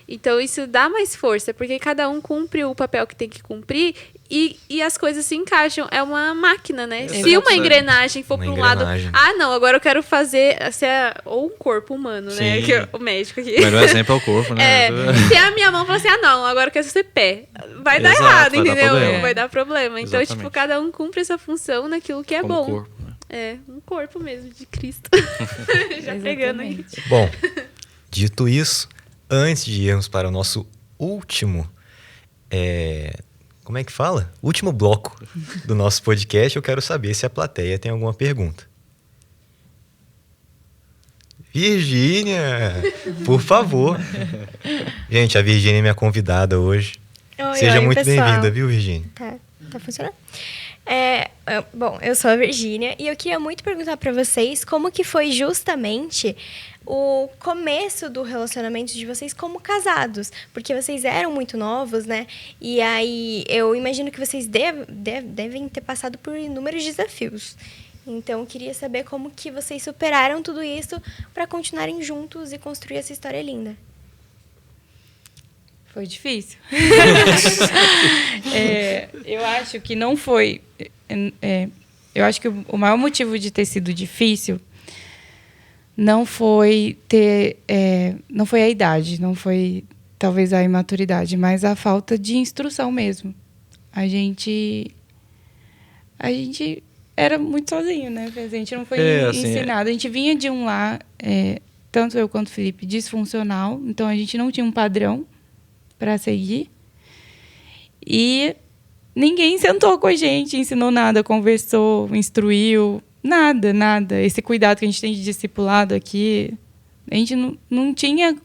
Então, isso dá mais força, porque cada um cumpre o papel que tem que cumprir e as coisas se encaixam. É uma máquina, né? Exato. Se uma engrenagem for Uma para um lado... engrenagem. Ah, não, agora eu quero fazer... Ou um corpo humano, né? Sim. Que é o médico aqui. O melhor exemplo é o corpo, né? Se a minha mão falar assim, não, agora eu quero ser pé. Vai dar Exato, errado, vai dar entendeu? problema. Vai dar problema. Então, Exatamente. tipo, cada um cumpre essa função naquilo que é Como bom. corpo, né? É, um corpo mesmo de Cristo. Já pegando aí. Exatamente. Bom, dito isso, antes de irmos para o nosso último... como é que fala? Último bloco do nosso podcast, eu quero saber se a plateia tem alguma pergunta. Virgínia, por favor. Gente, a Virgínia é minha convidada hoje. Oi, Seja oi, muito pessoal. bem-vinda, viu, Virgínia? Tá funcionando? Bom, eu sou a Virgínia e eu queria muito perguntar pra vocês como que foi justamente o começo do relacionamento de vocês como casados. Porque vocês eram muito novos, né? E aí eu imagino que vocês devem ter passado por inúmeros desafios. Então eu queria saber como que vocês superaram tudo isso pra continuarem juntos e construir essa história linda. Foi difícil. Eu acho que não foi... eu acho que o maior motivo de ter sido difícil não foi não foi a idade, não foi talvez a imaturidade, mas a falta de instrução mesmo. A gente era muito sozinho, né? A gente não foi ensinado. A gente vinha de um lar, tanto eu quanto o Felipe, disfuncional, então a gente não tinha um padrão para seguir. E ninguém sentou com a gente, ensinou nada, conversou, instruiu, nada. Esse cuidado que a gente tem de discipulado aqui, a gente não tinha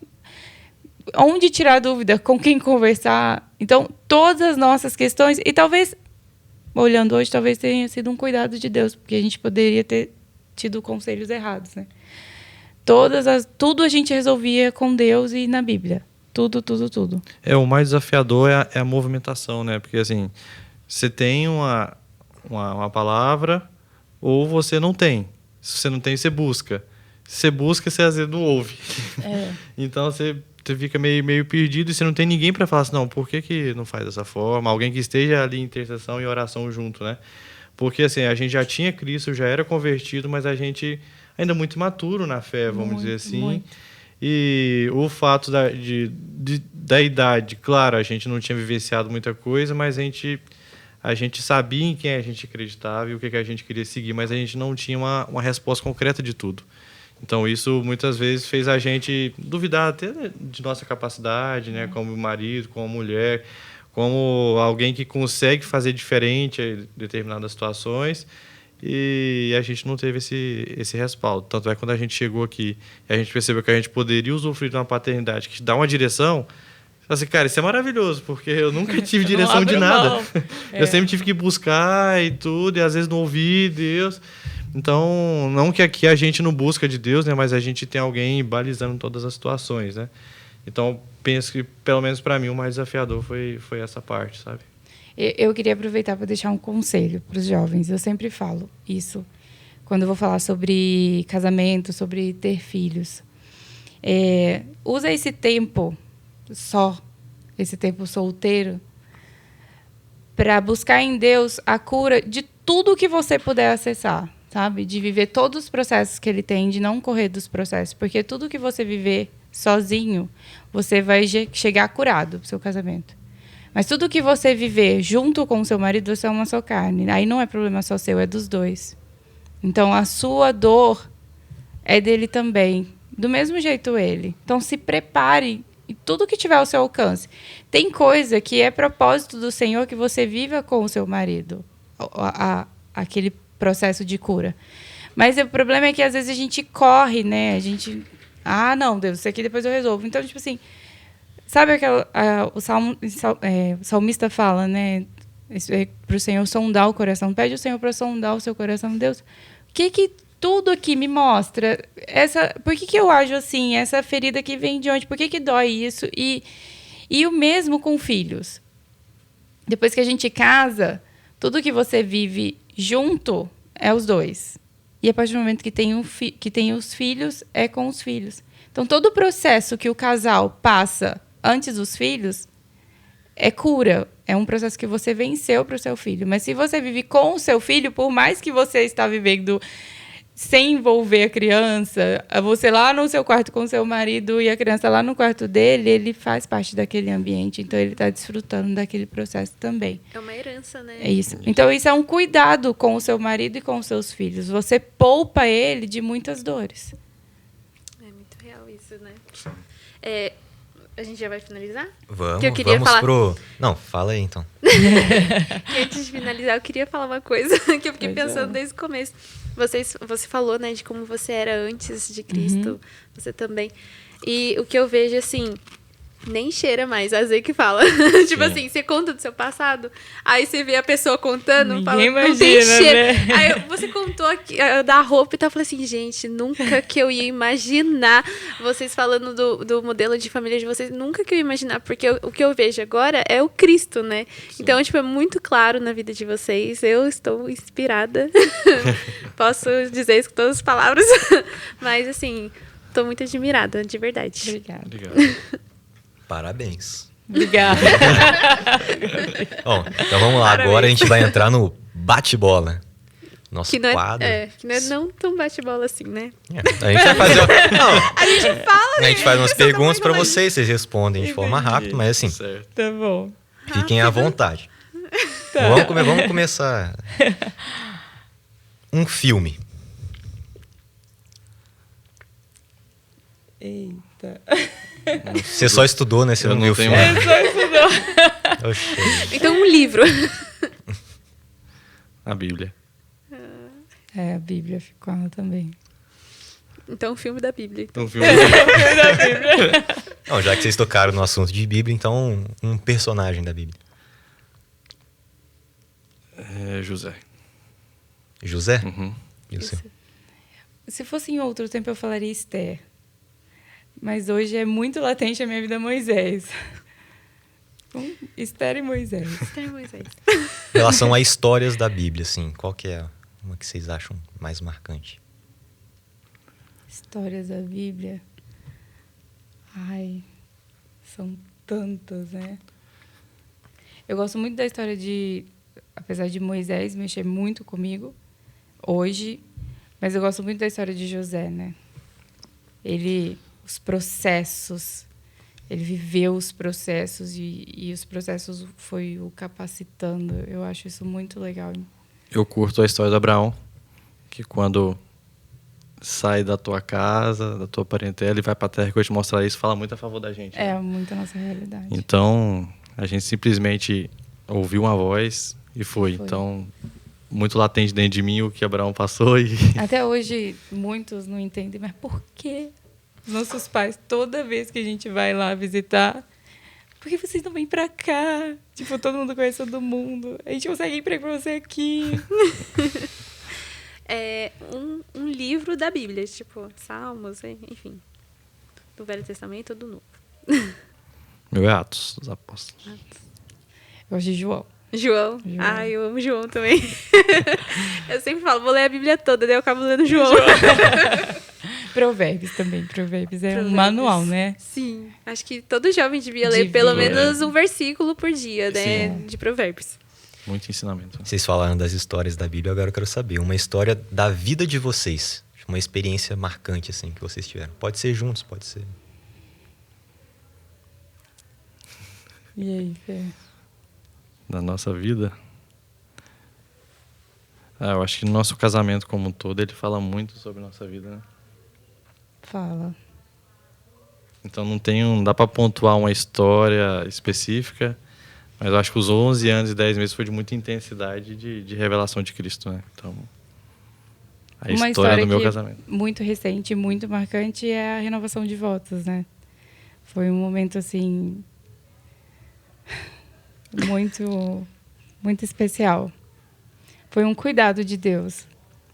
onde tirar dúvida, com quem conversar. Então, todas as nossas questões, e talvez, olhando hoje, talvez tenha sido um cuidado de Deus, porque a gente poderia ter tido conselhos errados, né? Tudo a gente resolvia com Deus e na Bíblia. Tudo. O mais desafiador é a movimentação, né? Porque, assim, você tem uma palavra ou você não tem. Se você não tem, você busca. Se você busca, você às vezes não ouve. Então, você fica meio perdido e você não tem ninguém para falar assim, não, por que não faz dessa forma? Alguém que esteja ali em intercessão e oração junto, né? Porque, assim, a gente já tinha Cristo, já era convertido, mas a gente ainda muito imaturo na fé, vamos dizer assim. Muito. E o fato da idade, claro, a gente não tinha vivenciado muita coisa, mas a gente sabia em quem a gente acreditava e o que a gente queria seguir, mas a gente não tinha uma resposta concreta de tudo. Então, isso muitas vezes fez a gente duvidar até de nossa capacidade, né? Como marido, como mulher, como alguém que consegue fazer diferente em determinadas situações. E a gente não teve esse respaldo. Tanto é que quando a gente chegou aqui e a gente percebeu que a gente poderia usufruir de uma paternidade que dá uma direção, assim, cara, isso é maravilhoso, porque eu nunca tive direção de nada. Eu sempre tive que buscar e tudo, e às vezes não ouvi Deus. Então, não que aqui a gente não busca de Deus, né, mas a gente tem alguém balizando todas as situações, né? Então, penso que, pelo menos para mim, o mais desafiador foi essa parte, sabe? Eu queria aproveitar para deixar um conselho para os jovens. Eu sempre falo isso quando eu vou falar sobre casamento, sobre ter filhos. Usa esse tempo esse tempo solteiro, para buscar em Deus a cura de tudo que você puder acessar, sabe? De viver todos os processos que Ele tem, de não correr dos processos. Porque tudo que você viver sozinho, você vai chegar curado para o seu casamento. Mas tudo que você viver junto com o seu marido, você é uma só carne. Aí não é problema só seu, é dos dois. Então, a sua dor é dele também. Do mesmo jeito ele. Então, se prepare em tudo que tiver ao seu alcance. Tem coisa que é propósito do Senhor que você viva com o seu marido, aquele processo de cura. Mas o problema é que às vezes a gente corre, né? A gente, não, Deus, isso aqui depois eu resolvo. Então, tipo assim, sabe aquela, o salmista fala, né? Para o Senhor sondar o coração. Pede ao Senhor para sondar o seu coração. Deus, o que tudo aqui me mostra? Por que eu ajo assim? Essa ferida que vem de onde? Por que dói isso? E o mesmo com filhos. Depois que a gente casa, tudo que você vive junto é os dois. E a partir do momento que tem os filhos, é com os filhos. Então, todo o processo que o casal passa antes dos filhos é cura. É um processo que você venceu para o seu filho. Mas se você vive com o seu filho, por mais que você está vivendo sem envolver a criança, você lá no seu quarto com o seu marido e a criança lá no quarto dele, ele faz parte daquele ambiente. Então, ele está desfrutando daquele processo também. É uma herança, né? É isso. Então, isso é um cuidado com o seu marido e com os seus filhos. Você poupa ele de muitas dores. É muito real isso, né? A gente já vai finalizar? Vamos, Que eu queria vamos falar... pro... Não, fala aí, então. Que antes de finalizar, eu queria falar uma coisa que eu fiquei pensando desde o começo. Você falou, né, de como você era antes de Cristo. Você também. E o que eu vejo, assim... Nem cheira mais, a Zé que fala. Tipo assim, você conta do seu passado, aí você vê a pessoa contando, Ninguém fala, imagina, não tem cheiro. né? Aí você contou aqui, da roupa e tal, eu falei assim, gente, nunca que eu ia imaginar vocês falando do modelo de família de vocês, nunca que eu ia imaginar, porque o que eu vejo agora é o Cristo, né? Sim. Então, tipo, é muito claro na vida de vocês, eu estou inspirada. Posso dizer isso com todas as palavras, mas assim, estou muito admirada, de verdade. Obrigada. Parabéns. Obrigada. Bom, então vamos lá. Parabéns. Agora a gente vai entrar no bate-bola. Nosso que não quadro. que não é não tão bate-bola assim, né? A gente vai fazer... Não, A gente fala, a gente faz umas pessoa perguntas também para não vocês respondem de forma rápida, mas assim, Certo. Tá bom. fiquem à vontade. Tá. Vamos começar. Um filme. Eita. Você só estudou, né? Você Eu não não viu o tenho filme. Só isso não. Oxê. Então, um livro. A Bíblia. A Bíblia ficou ela também. Então, um filme da Bíblia. Um filme Não, já que vocês tocaram no assunto de Bíblia, então um personagem da Bíblia. José. José? Uhum. E o seu? Se fosse em outro tempo, eu falaria Esther. Mas hoje é muito latente a minha vida Moisés. Esther e Moisés. Em relação a histórias da Bíblia, assim, qual que é uma que vocês acham mais marcante? Histórias da Bíblia. Ai, são tantas, né? Eu gosto muito da história apesar de Moisés mexer muito comigo hoje, mas eu gosto muito da história de José, né? Os processos, ele viveu os processos e os processos foi o capacitando. Eu acho isso muito legal. Eu curto a história do Abraão, que quando sai da tua casa, da tua parentela e vai para a terra que eu te mostrar isso, fala muito a favor da gente. É né? muito a nossa realidade. Então, a gente simplesmente ouviu uma voz e foi. Então, muito latente dentro de mim o que Abraão passou. Até hoje, muitos não entendem, mas por quê? Nossos pais, toda vez que a gente vai lá visitar, por que vocês não vêm pra cá? Tipo, todo mundo conhece todo mundo. A gente consegue emprego pra você aqui. Um livro da Bíblia, tipo, Salmos, enfim. Do Velho Testamento ou do Novo. Meu é Atos dos Apóstolos. Eu gosto de João. João. Ai, eu amo João também. Eu sempre falo, vou ler a Bíblia toda, daí eu acabo lendo João. Provérbios também. Provérbios é um manual, né? Sim. Acho que todo jovem devia ler pelo menos um versículo por dia, né? Sim. De Provérbios. Muito ensinamento. Vocês falaram das histórias da Bíblia, agora eu quero saber uma história da vida de vocês. Uma experiência marcante, assim, que vocês tiveram. Pode ser juntos, pode ser... E aí, Fê? Da nossa vida. Eu acho que no nosso casamento como um todo, ele fala muito sobre a nossa vida, né? Fala. Então não dá para pontuar uma história específica, mas eu acho que os 11 anos e 10 meses foi de muita intensidade de revelação de Cristo, né? Então, a Uma história do meu que casamento. Muito recente, muito marcante é a renovação de votos, né? Foi um momento assim muito muito especial. Foi um cuidado de Deus.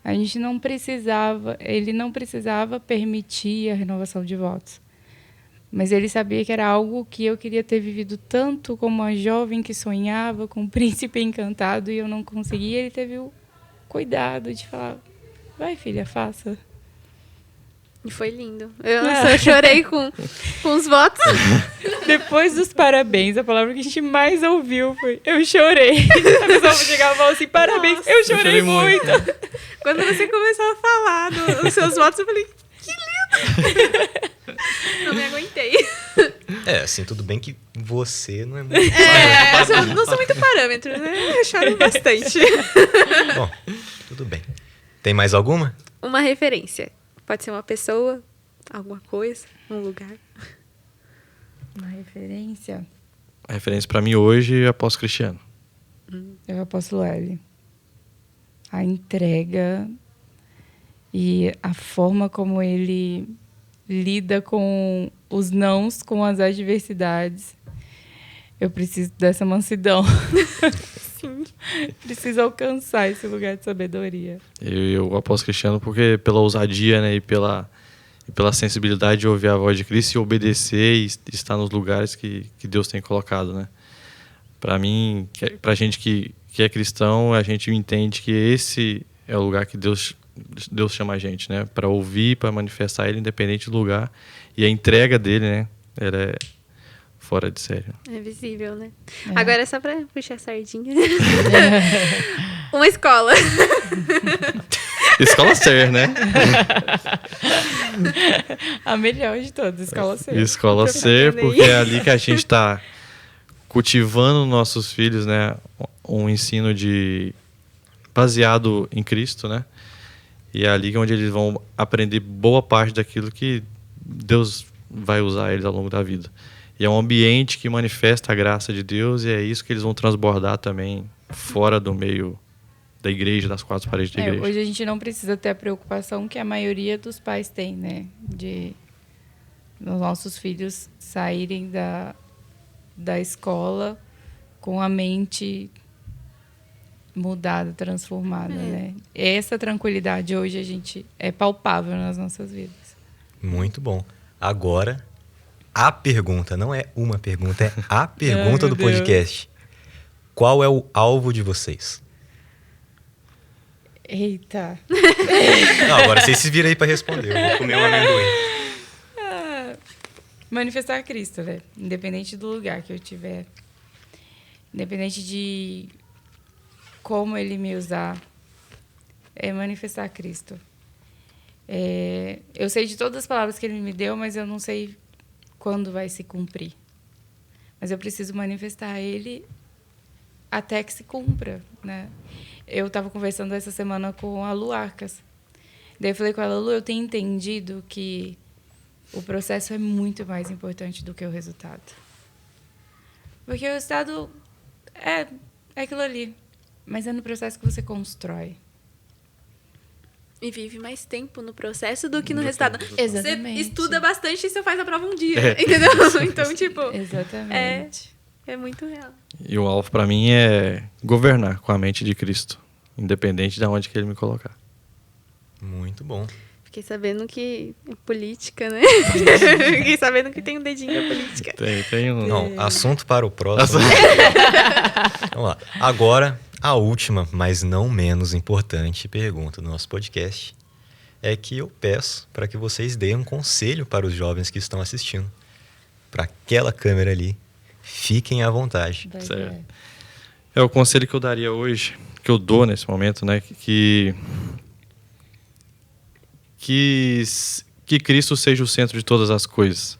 A gente não precisava, ele não precisava permitir a renovação de votos. Mas ele sabia que era algo que eu queria ter vivido tanto como uma jovem que sonhava com um príncipe encantado e eu não conseguia. Ele teve o cuidado de falar: vai, filha, faça. E foi lindo. Eu chorei com os votos. Depois dos parabéns, a palavra que a gente mais ouviu foi: eu chorei. A pessoa chegava e falava assim: parabéns, Nossa, eu chorei muito. Quando você começou a falar dos seus votos, eu falei: que lindo! Não me aguentei. Assim, tudo bem que você não é muito... Eu não sou muito parâmetro, né? Eu choro bastante. Bom, tudo bem. Tem mais alguma? Uma referência. Pode ser uma pessoa, alguma coisa, um lugar. Uma referência A referência para mim hoje é apóstolo Cristiano. é o apóstolo L. A entrega e a forma como ele lida com os nãos, com as adversidades. Eu preciso dessa mansidão. Sim. Preciso alcançar esse lugar de sabedoria. Eu apóstolo Cristiano porque pela ousadia, né, e pela sensibilidade de ouvir a voz de Cristo e obedecer e estar nos lugares que Deus tem colocado, né? Para mim, pra gente que é cristão, a gente entende que esse é o lugar que Deus chama a gente, né? Para ouvir, para manifestar Ele independente do lugar. E a entrega dele, né? Ela é fora de série. É visível, né? É. Agora, só pra puxar a sardinha. Uma escola. Escola Ser, né? A melhor de todas, Escola Ser. Escola Ser, porque é ali que a gente está cultivando nossos filhos, né? Um ensino baseado em Cristo, né? E é ali onde eles vão aprender boa parte daquilo que Deus vai usar eles ao longo da vida. E é um ambiente que manifesta a graça de Deus e é isso que eles vão transbordar também fora do meio da igreja, das quatro paredes da igreja. Hoje a gente não precisa ter a preocupação que a maioria dos pais tem, né? De os nossos filhos saírem da escola com a mente mudada, transformada, né? Essa tranquilidade hoje a gente é palpável nas nossas vidas. Muito bom. Agora, a pergunta, não é uma pergunta, é a pergunta do podcast. Qual é o alvo de vocês? Eita! Não, agora vocês se viram aí para responder. Eu vou comer um amendoim. Manifestar Cristo, né? Independente do lugar que eu estiver. Independente de como Ele me usar. É manifestar Cristo. Eu sei de todas as palavras que Ele me deu, mas eu não sei quando vai se cumprir. Mas eu preciso manifestar Ele até que se cumpra, né? Eu estava conversando essa semana com a Lu Arcas. Daí eu falei com ela: Lu, eu tenho entendido que o processo é muito mais importante do que o resultado. Porque o resultado é aquilo ali. Mas é no processo que você constrói. E vive mais tempo no processo do que no resultado. Exatamente. Você estuda bastante e você faz a prova um dia, entendeu? Então, tipo... Exatamente. É muito real. E o alvo para mim é governar com a mente de Cristo, independente de onde que Ele me colocar. Muito bom. Fiquei sabendo que é política, né? Fiquei sabendo que tem um dedinho na política. Tem um... Não, assunto para o próximo. Vamos lá. Agora, a última, mas não menos importante pergunta do nosso podcast é que eu peço para que vocês deem um conselho para os jovens que estão assistindo. Para aquela câmera ali. Fiquem à vontade. Certo. É o conselho que eu daria hoje, que eu dou nesse momento, né? Que Cristo seja o centro de todas as coisas.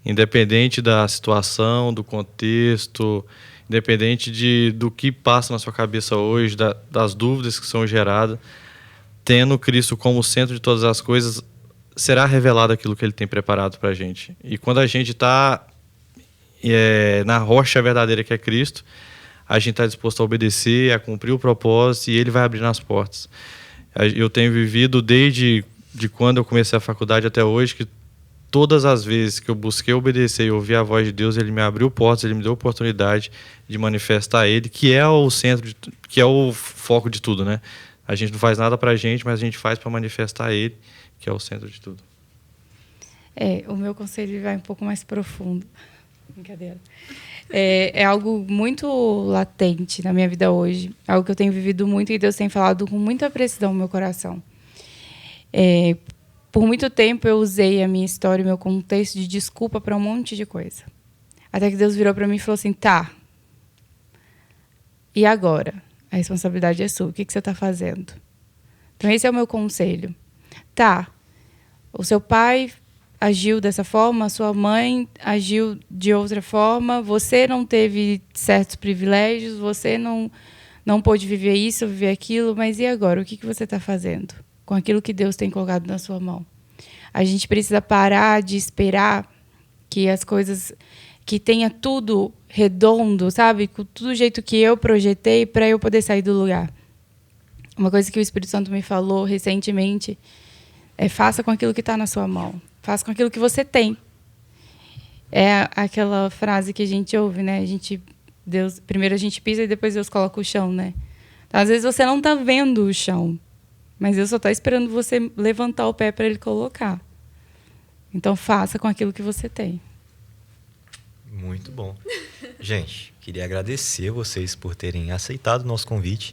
Independente da situação, do contexto, independente do que passa na sua cabeça hoje, das dúvidas que são geradas, tendo Cristo como centro de todas as coisas, será revelado aquilo que ele tem preparado para a gente. E quando a gente está na rocha verdadeira que é Cristo, a gente está disposto a obedecer, a cumprir o propósito, e ele vai abrir as portas. Eu tenho vivido desde quando eu comecei a faculdade até hoje, que todas as vezes que eu busquei obedecer e ouvir a voz de Deus, ele me abriu portas, ele me deu a oportunidade de manifestar ele, que é o centro, que é o foco de tudo, né? A gente não faz nada pra gente, mas a gente faz para manifestar ele, que é o centro de tudo. O meu conselho vai um pouco mais profundo. Brincadeira. É algo muito latente na minha vida hoje, algo que eu tenho vivido muito e Deus tem falado com muita precisão no meu coração. Por muito tempo eu usei a minha história, o meu contexto de desculpa para um monte de coisa. Até que Deus virou para mim e falou assim, tá, e agora? A responsabilidade é sua, o que você está fazendo? Então esse é o meu conselho. Tá, o seu pai agiu dessa forma, a sua mãe agiu de outra forma, você não teve certos privilégios, você não pôde viver isso, viver aquilo, mas e agora? O que você está fazendo com aquilo que Deus tem colocado na sua mão? A gente precisa parar de esperar que as coisas, que tenha tudo redondo, sabe? Com tudo do jeito que eu projetei para eu poder sair do lugar. Uma coisa que o Espírito Santo me falou recentemente é: faça com aquilo que está na sua mão. Faça com aquilo que você tem. É aquela frase que a gente ouve, né? Primeiro a gente pisa e depois Deus coloca o chão, né? Então, às vezes você não está vendo o chão, mas Deus só está esperando você levantar o pé para Ele colocar. Então, faça com aquilo que você tem. Muito bom. Gente, queria agradecer vocês por terem aceitado o nosso convite,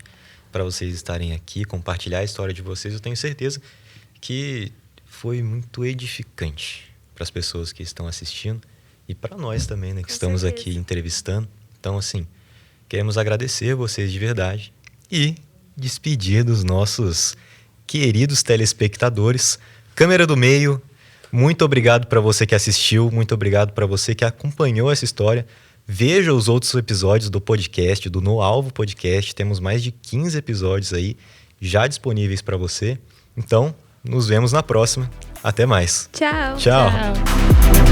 para vocês estarem aqui, compartilhar a história de vocês. Eu tenho certeza que foi muito edificante para as pessoas que estão assistindo e para nós também, né, que estamos aqui entrevistando. Então, assim, queremos agradecer vocês de verdade e despedir dos nossos queridos telespectadores. Câmera do meio, muito obrigado para você que assistiu, muito obrigado para você que acompanhou essa história. Veja os outros episódios do podcast, do No Alvo Podcast. Temos mais de 15 episódios aí já disponíveis para você. Então, nos vemos na próxima. Até mais. Tchau. Tchau. Tchau.